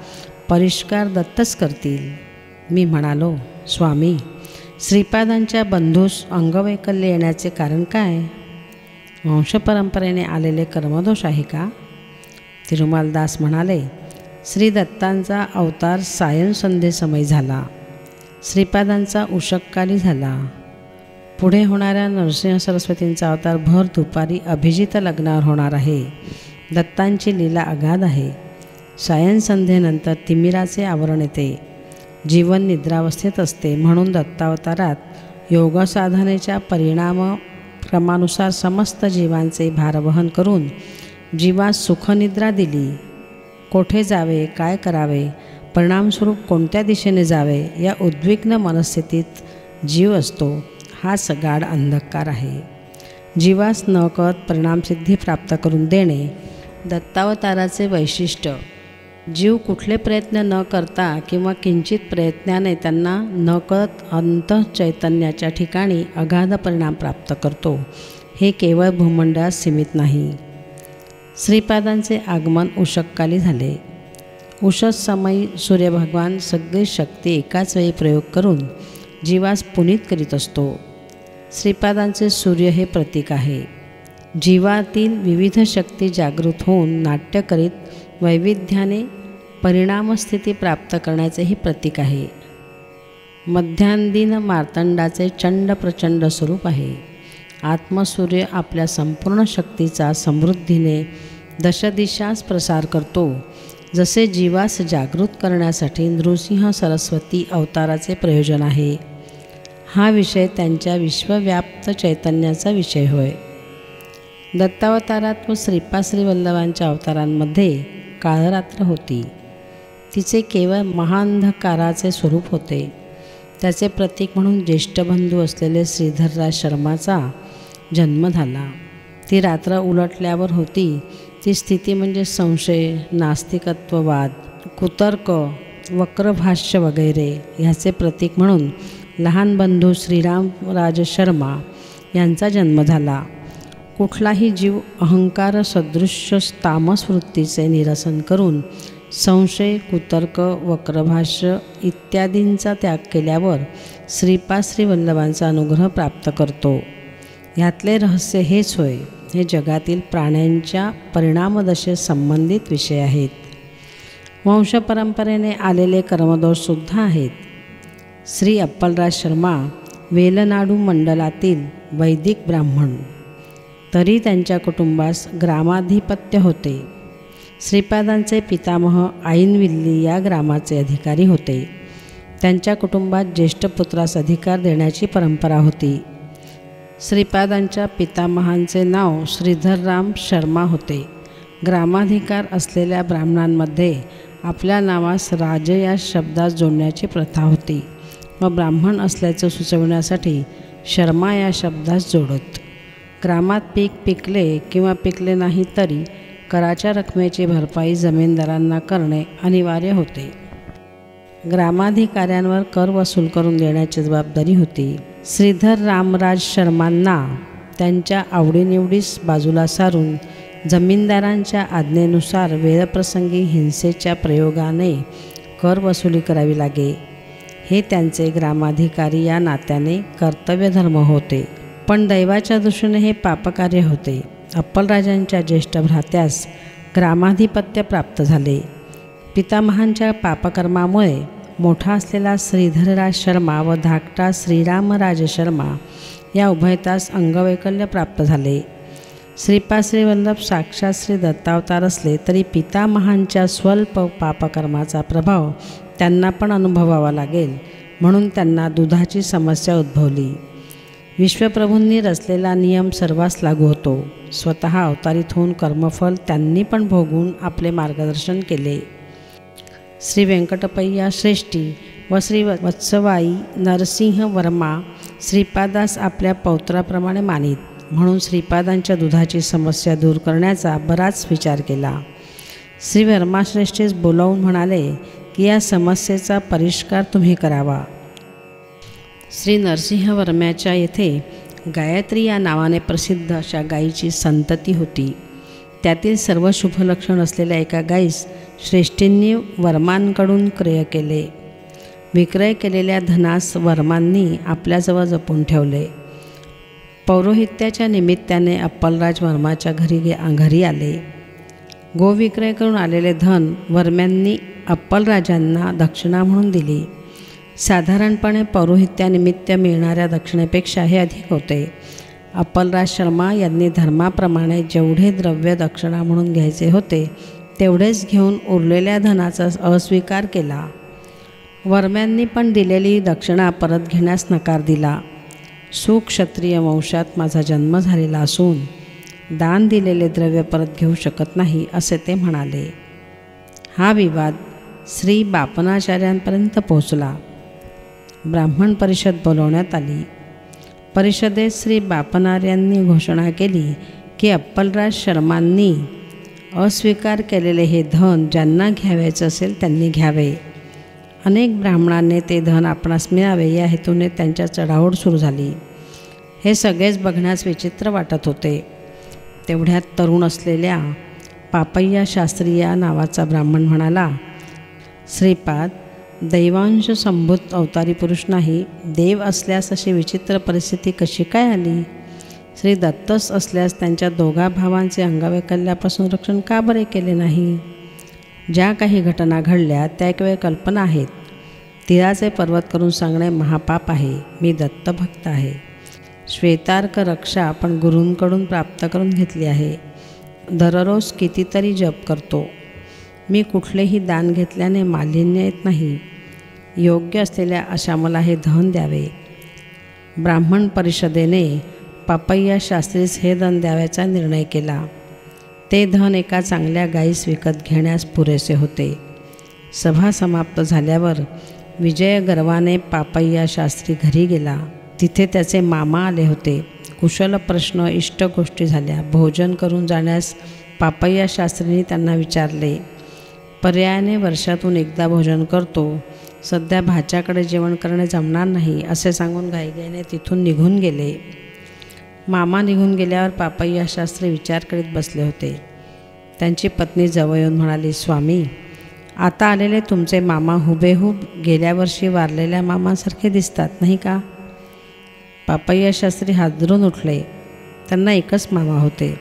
S1: परिष्कार दत्तच करतील. मी म्हणालो, स्वामी, श्रीपादांच्या बंधूस अंगवैकल्य येण्याचे कारण काय? वंशपरंपरेने आलेले कर्मदोष आहे का? तिरुमालदास म्हणाले, श्री दत्तांचा अवतार सायं संध्येसमयी झाला. श्रीपादांचा उषक्काली झाला. पुढे होणाऱ्या नरसिंह सरस्वतींचा अवतार भर दुपारी अभिजित लग्नावर होणार आहे. दत्तांची लीला अगाध आहे. सायन संध्येनंतर तिमिराचे आवरण येते. जीवन निद्रावस्थेत असते. म्हणून दत्तावतारात योगसाधनेच्या परिणामक्रमानुसार समस्त जीवांचे भारवहन करून जीवास सुखनिद्रा दिली. कोठे जावे, काय करावे, परिणामस्वरूप कोणत्या दिशेने जावे या उद्विग्न मनस्थितीत जीव असतो. हाच गाढ अंधकार आहे. जीवास न कळत परिणामसिद्धी प्राप्त करून देणे दत्तावताराचे वैशिष्ट्य. जीव कुठले प्रयत्न न करता किंवा किंचित प्रयत्नाने त्यांना न कळत अंतःचैतन्याच्या ठिकाणी अगाध परिणाम प्राप्त करतो. हे केवळ भूमंडळात सीमित नाही. श्रीपादांचे आगमन उषक्काली झाले. उषस समयी सूर्यभगवान सगळी शक्ती एकाच वेळी प्रयोग करून जीवास पुनीत करीत असतो. श्रीपादांचे सूर्य हे प्रतीक आहे. जीवातील विविध शक्ती जागृत होऊन नाट्य करीत वैविध्याने परिणामस्थिती प्राप्त करण्याचेही प्रतीक आहे. मध्यान्दिन मार्तंडाचे चंड प्रचंड स्वरूप आहे. आत्मसूर्य आपल्या संपूर्ण शक्तीचा समृद्धीने दशदिशास प्रसार करतो. जसे जीवास जागृत करण्यासाठी नृसिंह सरस्वती अवताराचे प्रयोजन आहे. हा विषय त्यांच्या विश्वव्याप्त चैतन्याचा विषय होय. दत्तावतारात व श्रीपाश्रीवल्लभांच्या अवतारांमध्ये काळरात्र होती. तिचे केवळ महाअंधकाराचे स्वरूप होते. त्याचे प्रतीक म्हणून ज्येष्ठ बंधू असलेले श्रीधरराज शर्माचा जन्म झाला. ती रात्र उलटल्यावर होती. ती स्थिती म्हणजे संशय, नास्तिकत्ववाद, कुतर्क, वक्रभाष्य वगैरे ह्याचे प्रतीक म्हणून लहान बंधू श्रीरामराज शर्मा यांचा जन्म झाला. कुठलाही जीव अहंकार सदृश्य तामस वृत्तीचे निरसन करून संशय, कुतर्क, वक्रभाष्य इत्यादींचा त्याग केल्यावर श्रीपाश्रीवल्लभांचा अनुग्रह प्राप्त करतो. ह्यातले रहस्य हेच होय. हे जगातील प्राण्यांच्या परिणामदशे संबंधित विषय आहेत. वंशपरंपरेने आलेले कर्मदोषसुद्धा आहेत. श्री अप्पलराज शर्मा वेलनाडू मंडलातील वैदिक ब्राह्मण, तरी त्यांच्या कुटुंबास ग्रामाधिपत्य होते. श्रीपादांचे पितामह आईनविल्ली या ग्रामाचे अधिकारी होते. त्यांच्या कुटुंबात ज्येष्ठ पुत्रास अधिकार देण्याची परंपरा होती. श्रीपादांच्या पितामहांचे नाव श्रीधरराम शर्मा होते. ग्रामाधिकार असलेल्या ब्राह्मणांमध्ये आपल्या नावास राज या शब्दास जोडण्याची प्रथा होती व ब्राह्मण असल्याचे सुचविण्यासाठी शर्मा या शब्दास जोडत. ग्रामात पीक पिकले किंवा पिकले नाही तरी कराच्या रकमेची भरपाई जमीनदारांना करणे अनिवार्य होते. ग्रामाधिकाऱ्यांवर कर वसूल करून देण्याची जबाबदारी होती. श्रीधर रामराज शर्मांना त्यांच्या आवडीनिवडीस बाजूला सारून जमीनदारांच्या आज्ञेनुसार वेळप्रसंगी हिंसेच्या प्रयोगाने कर वसुली करावी लागे. हे त्यांचे ग्रामाधिकारी या नात्याने कर्तव्यधर्म होते. पण दैवाच्या दृष्टीने हे पापकार्य होते. अप्पलराजांच्या ज्येष्ठ भ्रात्यास ग्रामाधिपत्य प्राप्त झाले. पितामहांच्या पापकर्मामुळे मोठा असलेला श्रीधरराज शर्मा व धाकटा श्रीरामराज शर्मा या उभयतास अंगवैकल्य प्राप्त झाले. श्रीपाश्रीवल्लभ साक्षात श्री दत्तावतार असले तरी पितामहांच्या स्वल्प पापकर्माचा प्रभाव त्यांना पण अनुभवावा लागेल, म्हणून त्यांना दुधाची समस्या उद्भवली. विश्वप्रभूंनी रचलेला नियम सर्वांस लागू होतो. स्वतः अवतारित होऊन कर्मफल त्यांनी पण भोगून आपले मार्गदर्शन केले. श्री व्यंकटपय्या श्रेष्ठी व श्री वत्सवाई नरसिंह वर्मा श्रीपादास आपल्या पौत्राप्रमाणे मानित. म्हणून श्रीपादांच्या दुधाची समस्या दूर करण्याचा बराच विचार केला. श्री वर्माश्रेष्ठीस बोलावून म्हणाले की या समस्येचा परिष्कार तुम्ही करावा. श्री नरसिंह वर्म्याच्या येथे गायत्री या नावाने प्रसिद्ध अशा गायीची संतती होती. त्यातील सर्व शुभलक्षण असलेल्या एका गायीस श्रेष्ठींनी वर्मांकडून क्रय केले. विक्रय केलेल्या धनास वर्मांनी आपल्याजवळ जपून ठेवले. पौरोहित्याच्या निमित्ताने अप्पलराज वर्माच्या घरी आले. गोविक्रय करून आलेले धन वर्म्यांनी अप्पलराजांना दक्षिणा म्हणून दिली. साधारणपणे पौरोहित्यानिमित्त मिळणाऱ्या दक्षिणेपेक्षा हे अधिक होते. अप्पलराज शर्मा यांनी धर्माप्रमाणे जेवढे द्रव्य दक्षिणा म्हणून घ्यायचे होते तेवढेच घेऊन उरलेल्या धनाचा अस्वीकार केला. वर्म्यांनी पण दिलेली दक्षिणा परत घेण्यास नकार दिला. सुक्षत्रिय वंशात माझा जन्म झालेला असून दान दिलेले द्रव्य परत घेऊ शकत नाही असे ते म्हणाले. हा विवाद श्री बापनाचार्यांपर्यंत पोहोचला. ब्राह्मण परिषद बोलवण्यात आली. परिषदेत श्री बापनार्यांनी घोषणा केली की अप्पलराज शर्मांनी अस्वीकार केलेले हे धन ज्यांना घ्यावयाचे असेल त्यांनी घ्यावे. अनेक ब्राह्मणांनी ते धन आपणास मिळावे या हेतूने त्यांच्या चढाओढ सुरू झाली. हे सगळेच बघण्यास विचित्र वाटत होते. तेवढ्यात तरुण असलेल्या पापय्या शास्त्री या नावाचा ब्राह्मण म्हणाला, श्रीपाद, दैवांश संभूत अवतारी पुरुष नाही, देव असल्यास अशी विचित्र परिस्थिती कशी काय आली? श्री दत्तच असल्यास त्यांच्या दोघा भावांचे अंगवैकल्यापासून रक्षण का बरे केले नाही? ज्या काही घटना घडल्या त्या एक वेळ कल्पना आहेत. तिळाचे पर्वत करून सांगणे महापाप आहे. मी दत्तभक्त आहे. श्वेतार्क रक्षा आपण गुरूंकडून प्राप्त करून घेतली आहे. दररोज कितीतरी जप करतो. मी कुठलेही दान घेतल्याने मालिन्य येत नाही. योग्य असलेल्या अशा मला हे धन द्यावे. ब्राह्मण परिषदेने पापय्या शास्त्रीस हे धन द्यावयाचा निर्णय केला. ते धन एका चांगल्या गायीस विकत घेण्यास पुरेसे होते. सभा समाप्त झाल्यावर विजय गर्वाने पापय्या शास्त्री घरी गेला. तिथे त्याचे मामा आले होते. कुशल प्रश्न, इष्ट गोष्टी झाल्या. भोजन करून जाण्यास पापय्या शास्त्रींनी त्यांना विचारले. पर्यायाने वर्षातून एकदा भोजन करतो. सध्या भाच्याकडे जेवण करणे जमणार नाही असे सांगून घाईघाईने तिथून निघून गेले. मामा निघून गेल्यावर पापय्या शास्त्री विचार करीत बसले होते. त्यांची पत्नी जवळ येऊन म्हणाली, स्वामी, आता आलेले तुमचे मामा हुबेहूब गेल्या वर्षी वारलेल्या मामांसारखे दिसतात नाही का? पापय्या शास्त्री हादरून उठले. त्यांना एकच मामा होते.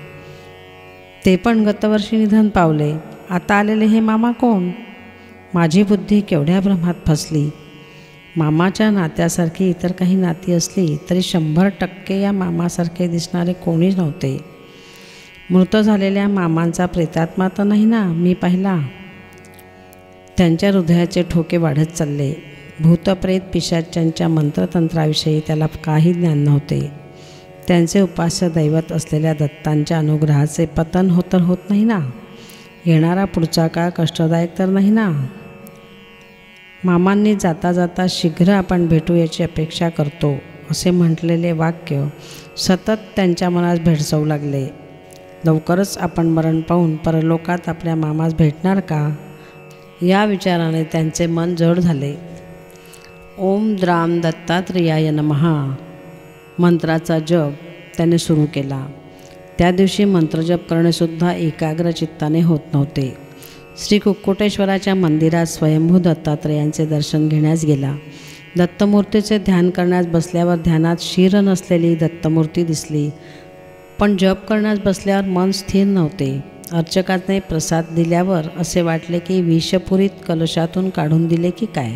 S1: ते पण गतवर्षी निधन पावले. आता आलेले हे मामा कोण? माझी बुद्धी केवढ्या भ्रमात फसली. मामाच्या नात्यासारखी इतर काही नाती असली तरी 100% या मामासारखे दिसणारे कोणीच नव्हते. मृत झालेल्या मामांचा प्रेतात्मा तर नाही ना मी पाहिला? त्यांच्या हृदयाचे ठोके वाढत चालले. भूतप्रेत पिशाच्यांच्या मंत्रतंत्राविषयी त्याला काही ज्ञान नव्हते. त्यांचे उपास्य दैवत असलेल्या दत्तांच्या अनुग्रहाचे पतन होत नाही ना? येणारा पुढचा काळ कष्टदायक तर नाही ना? मामांनी जाता जाता शीघ्र आपण भेटू याची अपेक्षा करतो असे म्हटलेले वाक्य सतत त्यांच्या मनास भेडसावू लागले. लवकरच आपण मरण पाहून परलोकात आपल्या मामास भेटणार का या विचाराने त्यांचे मन जड झाले. ओम द्राम दत्तात्रेयाय नमः मंत्राचा जप त्याने सुरू केला. त्या दिवशी मंत्रजप करणेसुद्धा एकाग्र चित्ताने होत नव्हते. श्री कुक्कुटेश्वराच्या मंदिरात स्वयंभू दत्तात्रेयांचे दर्शन घेण्यास गेला. दत्तमूर्तीचे ध्यान करण्यास बसल्यावर ध्यानात शिर नसलेली दत्तमूर्ती दिसली. पण जप करण्यास बसल्यावर मन स्थिर नव्हते. अर्चकाने प्रसाद दिल्यावर असे वाटले की विषपुरीत कलशातून काढून दिले की काय.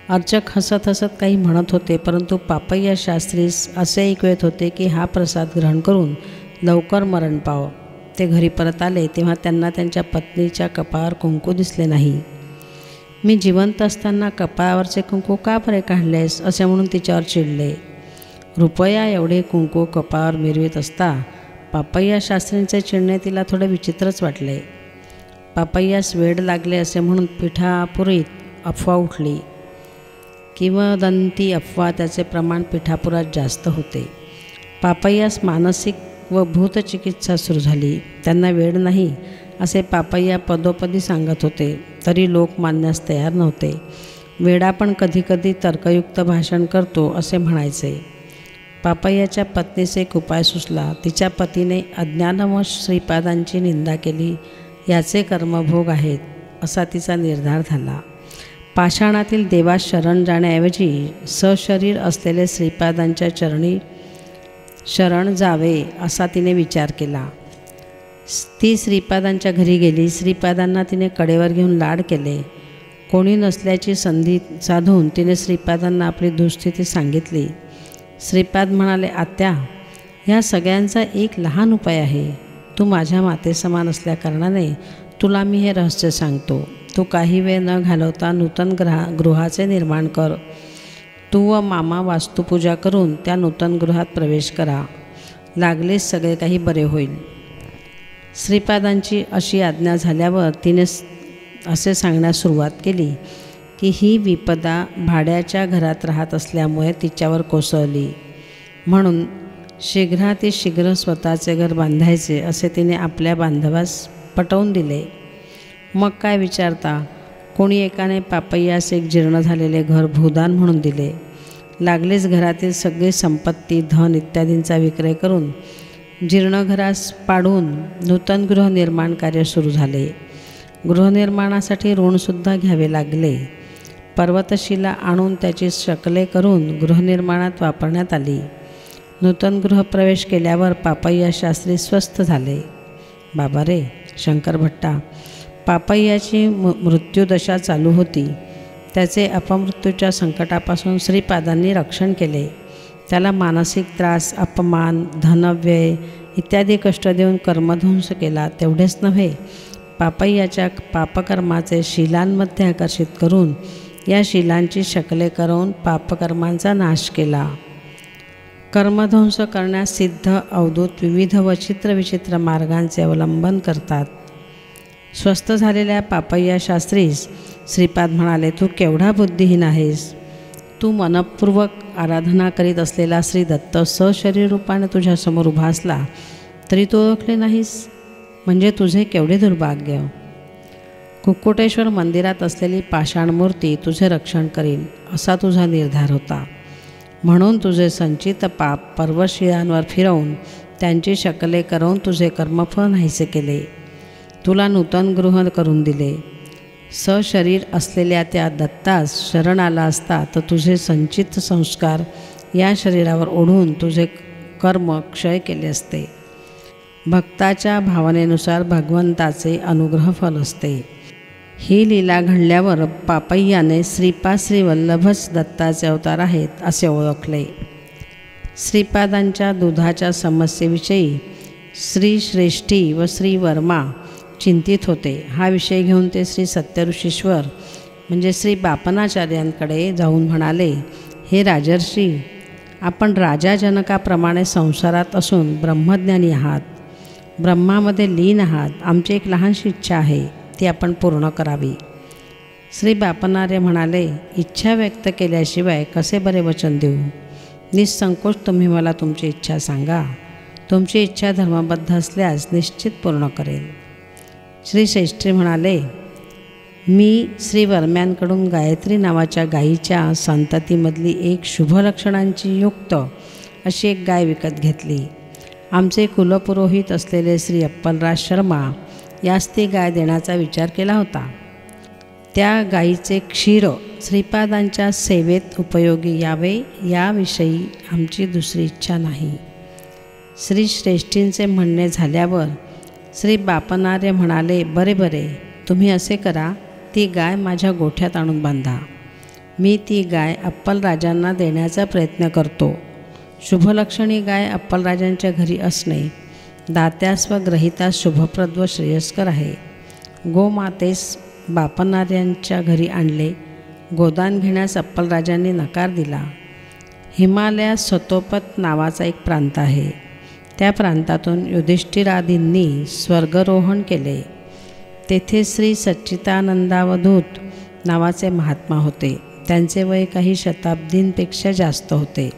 S1: अर्चक हसत हसत काही म्हणत होते, परंतु पापय्या शास्त्रीस असे ऐकवत होते की हा प्रसाद ग्रहण करून लवकर मरण पाव. ते घरी परत आले तेव्हा त्यांना त्यांच्या पत्नीच्या कपाळावर कुंकू दिसले नाही. मी जिवंत असताना कपाळावरचे कुंकू का बरे काढलेस असे म्हणून तिच्यावर चिडले. रुपया एवढे कुंकू कपाळावर मिरवीत असता पापय्या शास्त्रींचे चिडणे तिला थोडे विचित्रच वाटले. पापय्यास वेड लागले असे म्हणून पिठापुरीत अफवा उठली. किंवदंती अफवा त्याचे प्रमाण पिठापुरात जास्त होते. पापय्यास मानसिक व भूतचिकित्सा सुरू झाली. त्यांना वेड नाही असे पापय्या पदोपदी सांगत होते, तरी लोक मानण्यास तयार नव्हते. वेडा पण कधीकधी तर्कयुक्त भाषण करतो असे म्हणायचे. पापय्याच्या पत्नीस एक उपाय सुचला. तिच्या पतीने अज्ञानवश श्रीपादांची निंदा केली, याचे कर्मभोग आहेत असा तिचा निर्धार झाला. पाषाणातील देवास शरण जाण्याऐवजी सशरीर असलेले श्रीपादांच्या चरणी शरण जावे असा तिने विचार केला. ती श्रीपादांच्या घरी गेली. श्रीपादांना तिने कडेवर घेऊन लाड केले. कोणी नसल्याची संधी साधून तिने श्रीपादांना आपली दुःस्थिती सांगितली. श्रीपाद म्हणाले, आत्या, ह्या सगळ्यांचा एक लहान उपाय आहे. तू माझ्या मातेसमान असल्याकारणाने तुला मी हे रहस्य सांगतो. तू काही वेळ न घालवता नूतन गृहाचे निर्माण कर. तू व मामा वास्तुपूजा करून त्या नूतन गृहात प्रवेश करा. लागलेच सगळे काही बरे होईल. श्रीपादांची अशी आज्ञा झाल्यावर तिने असे सांगण्यास सुरुवात केली की ही विपदा भाड्याच्या घरात राहत असल्यामुळे तिच्यावर कोसळली, म्हणून शीघ्र स्वतःचे घर बांधायचे असे तिने आपल्या बांधवास पटवून दिले. मग काय विचारता, कोणी एकाने पापय्यास एक जीर्ण झालेले घर भूदान म्हणून दिले. लागलेच घरातील सगळी संपत्ती, धन इत्यादींचा विक्रय करून जीर्णघरास पाडून नूतन गृहनिर्माण कार्य सुरू झाले. गृहनिर्माणासाठी ऋणसुद्धा घ्यावे लागले. पर्वतशिला आणून त्याची शकले करून गृहनिर्माणात वापरण्यात आली. नूतन गृहप्रवेश केल्यावर पापय्या शास्त्री स्वस्थ झाले. बाबा रे, शंकर भट्टा, पापय्याची मृत्यूदशा चालू होती. त्याचे अपमृत्यूच्या संकटापासून श्रीपादांनी रक्षण केले. त्याला मानसिक त्रास, अपमान, धनव्यय इत्यादी कष्ट देऊन कर्मध्वंस केला. तेवढेच नव्हे, पापय्याच्या पापकर्माचे शिलांमध्ये आकर्षित करून या शिलांची शकले करून पापकर्मांचा नाश केला. कर्मध्वंस करण्यास सिद्ध अवधूत विविध व चित्रविचित्र मार्गांचे अवलंबन करतात. स्वस्थ झालेल्या पापय्या शास्त्रीस श्रीपाद म्हणाले, तू केवढा बुद्धिहीन आहेस. तू मनपूर्वक आराधना करीत असलेला श्री दत्त सशरीर रूपाने तुझ्यासमोर उभा असला तरी तू ओळखले नाहीस, म्हणजे तुझे केवढे दुर्भाग्य. कुक्कुटेश्वर मंदिरात असलेली पाषाण मूर्ती तुझे रक्षण करील असा तुझा निर्धार होता, म्हणून तुझे संचित पाप पर्वतशिळांवर फिरवून त्यांची शकले करून तुझे कर्मफळ नाहीसे केले. तुला नूतन गृह करून दिले. सशरीर असलेल्या त्या दत्तास शरण आला असता तर तुझे संचित संस्कार या शरीरावर ओढून तुझे कर्म क्षय केले असते. भक्ताच्या भावनेनुसार भगवंताचे अनुग्रह फल असते. ही लीला घडल्यावर पापय्याने श्रीपाद श्रीवल्लभच दत्ताचे अवतार आहेत असे ओळखले. श्रीपादांच्या दुधाच्या समस्येविषयी श्री श्रेष्ठी व श्री वर्मा चिंतित होते. हा विषय घेऊन ते श्री सत्यऋषीश्वर म्हणजे श्री बापनाचार्यांकडे जाऊन म्हणाले, हे राजर्षी, आपण राजा जनकाप्रमाणे संसारात असून ब्रह्मज्ञानी आहात, ब्रह्मामध्ये लीन आहात. आमची एक लहानशी इच्छा आहे, ती आपण पूर्ण करावी. श्री बापनार्य म्हणाले, इच्छा व्यक्त केल्याशिवाय कसे बरे वचन देऊ. निसंकोच तुम्ही मला तुमची इच्छा सांगा. तुमची इच्छा धर्मबद्ध असल्यास निश्चित पूर्ण करेल. श्री श्रेष्ठी म्हणाले, मी श्री वर्म्यांकडून गायत्री नावाच्या गायीच्या संततीमधली एक शुभलक्षणांची युक्त अशी एक गाय विकत घेतली. आमचे कुलपुरोहित असलेले श्री अप्पलराज शर्मा यास ती गाय देण्याचा विचार केला होता. त्या गायीचे क्षीर श्रीपादांच्या सेवेत उपयोगी यावे याविषयी आमची दुसरी इच्छा नाही. श्री श्रेष्ठींचे म्हणणे झाल्यावर श्री बापनार्य म्हणाले, बरे, तुम्ही असे करा, ती गाय माझ्या गोठ्यात आणून बांधा. मी ती गाय अप्पलराजांना देण्याचा प्रयत्न करतो. शुभलक्षणी गाय अप्पलराजांच्या घरी असणे दात्यास व ग्रहितास शुभप्रद व श्रेयस्कर आहे. गोमातेस बापनार्यांच्या घरी आणले. गोदान घेण्यास अप्पलराजांनी नकार दिला. हिमालयात सतोपत नावाचा एक प्रांत आहे. त्या प्रांतातून युधिष्ठिरादींनी स्वर्गरोहण केले. तेथे श्री सच्चिदानंदावधूत नावाचे महात्मा होते. त्यांचे वय काही शताब्दींपेक्षा जास्त होते.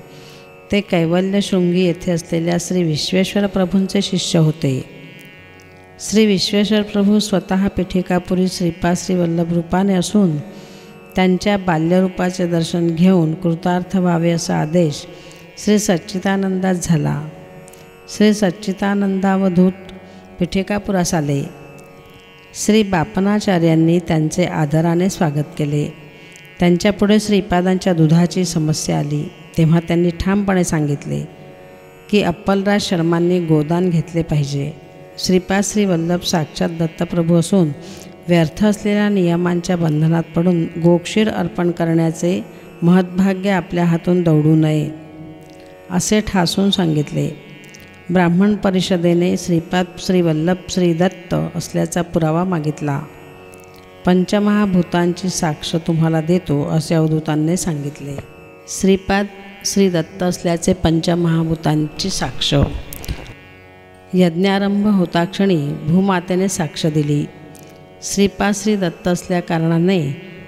S1: ते कैवल्यशृंगी येथे असलेल्या श्री विश्वेश्वर प्रभूंचे शिष्य होते. श्री विश्वेश्वर प्रभू स्वतः पिठिकापुरी श्रीपाद श्रीवल्लभ रूपाने असून त्यांच्या बाल्यरूपाचे दर्शन घेऊन कृतार्थ व्हावे असा आदेश श्री सच्चिदानंदास झाला. श्री सच्चिदानंदावधूत पिठिकापुरास आले. श्री बापनाचार्यांनी त्यांचे आदराने स्वागत केले. त्यांच्यापुढे श्रीपादांच्या दुधाची समस्या आली. तेव्हा त्यांनी ठामपणे सांगितले की अप्पलराज शर्मांनी गोदान घेतले पाहिजे. श्रीपाद श्रीवल्लभ साक्षात दत्तप्रभू असून व्यर्थ असलेल्या नियमांच्या बंधनात पडून गोक्षीर अर्पण करण्याचे महद्भाग्य आपल्या हातून दौडू नये असे ठासून सांगितले. ब्राह्मण परिषदेने श्रीपाद श्री वल्लभ श्री दत्त असल्याचा पुरावा मागितला. पंचमहाभूतांची साक्ष तुम्हाला देतो असे अवधूतांनी सांगितले. श्रीपाद श्री दत्त असल्याचे पंचमहाभूतांची साक्ष. यज्ञारंभ होता क्षणी भूमातेने साक्ष दिली. श्रीपाद श्री दत्त असल्या कारणाने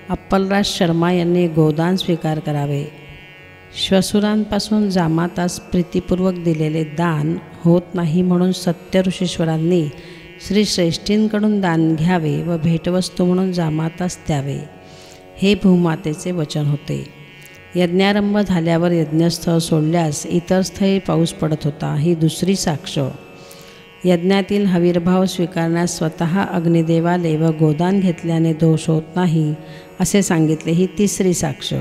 S1: अप्पलराज शर्मा यांनी गोदान स्वीकार करावे. श्वसुरांपासून जामातास प्रीतिपूर्वक दिलेले दान होत नाही म्हणून सत्य ऋषीश्वरांनी श्री श्रेष्ठींकडून दान घ्यावे व भेटवस्तू म्हणून जामातास द्यावे हे भूमातेचे वचन होते. यज्ञारंभ झाल्यावर यज्ञस्थळ सोडल्यास इतर स्थळी पाऊस पडत होता ही दुसरी साक्ष. यज्ञातील हविर्भाव स्वीकारण्यास स्वतः अग्निदेवाले व गोदान घेतल्याने दोष होत नाही असे सांगितले ही तिसरी साक्ष.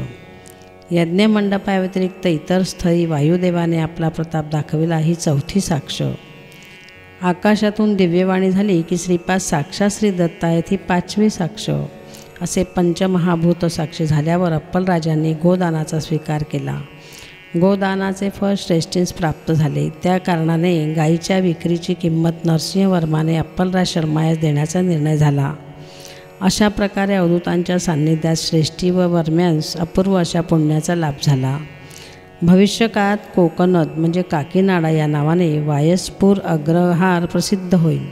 S1: यज्ञमंडपाव्यतिरिक्त इतर स्थळी वायुदेवाने आपला प्रताप दाखविला ही चौथी साक्ष. आकाशातून दिव्यवाणी झाली की श्रीपाद साक्षात श्री दत्त आहेत ही पाचवी साक्ष. असे पंचमहाभूत साक्षी झाल्यावर अप्पलराजांनी गोदानाचा स्वीकार केला. गोदानाचे फळ श्रेष्ठींस प्राप्त झाले. त्या कारणाने गायीच्या विक्रीची किंमत नरसिंहवर्माने अप्पलराज शर्मायास देण्याचा निर्णय झाला. अशा प्रकारे अवधूतांच्या सान्निध्यात श्रेष्ठी व वर्म्यांस अपूर्व अशा पुण्याचा लाभ झाला. भविष्यकाळात कोकणद म्हणजे काकीनाडा या नावाने वायसपूर अग्रहार प्रसिद्ध होईल.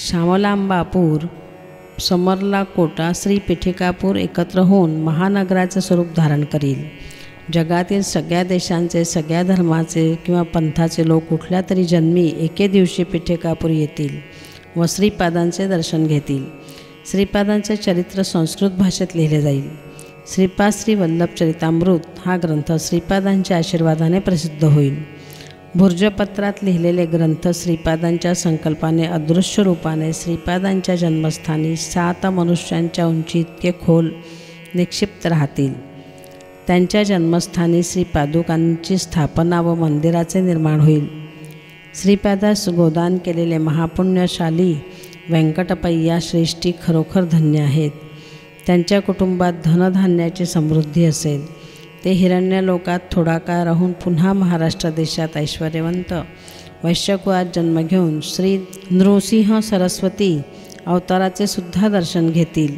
S1: श्यामलांबापूर, समरला कोटा, श्री पिठिकापूर एकत्र होऊन महानगराचे स्वरूप धारण करील. जगातील सगळ्या देशांचे, सगळ्या धर्माचे किंवा पंथाचे लोक कुठल्या तरी जन्मी एके दिवशी पिठिकापूर येतील व श्रीपादांचे दर्शन घेतील. श्रीपादांचे चरित्र संस्कृत भाषेत लिहिले जाईल. श्रीपाद श्री वल्लभ चरितामृत हा ग्रंथ श्रीपादांच्या आशीर्वादाने प्रसिद्ध होईल. भुर्जपत्रात लिहिलेले ग्रंथ श्रीपादांच्या संकल्पाने अदृश्य रूपाने श्रीपादांच्या जन्मस्थानी 7 मनुष्यांच्या उंची इतके खोल निक्षिप्त राहतील. त्यांच्या जन्मस्थानी श्रीपादुकांची स्थापना व मंदिराचे निर्माण होईल. श्रीपादास गोदान केलेले महापुण्यशाली व्यंकटपय्या श्रेष्ठी खरोखर धन्य आहेत. त्यांच्या कुटुंबात धनधान्याची समृद्धी असेल. ते हिरण्यलोकात थोडा काळ राहून पुन्हा महाराष्ट्र देशात ऐश्वर्यवंत वैश्यकुळात जन्म घेऊन श्री नृसिंह सरस्वती अवताराचे सुद्धा दर्शन घेतील.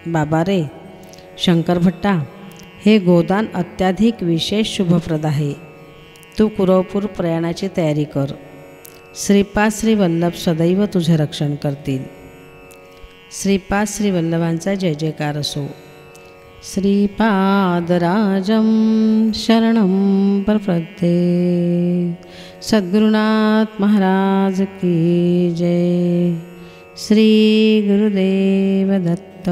S1: बाबा रे शंकर भट्टा, हे गोदान अत्याधिक विशेष शुभप्रद आहे. तू कुरवपूर प्रयाणाची तयारी कर. श्रीपाद श्री वल्लभ सदैव तुझे रक्षण करतील. श्रीपाद श्री वल्लभांचा जय जयकार असो. श्रीपादराजं शरणं प्रपद्ये. सद्गुरुनाथ महाराज की जय. श्री गुरुदेव दत्त.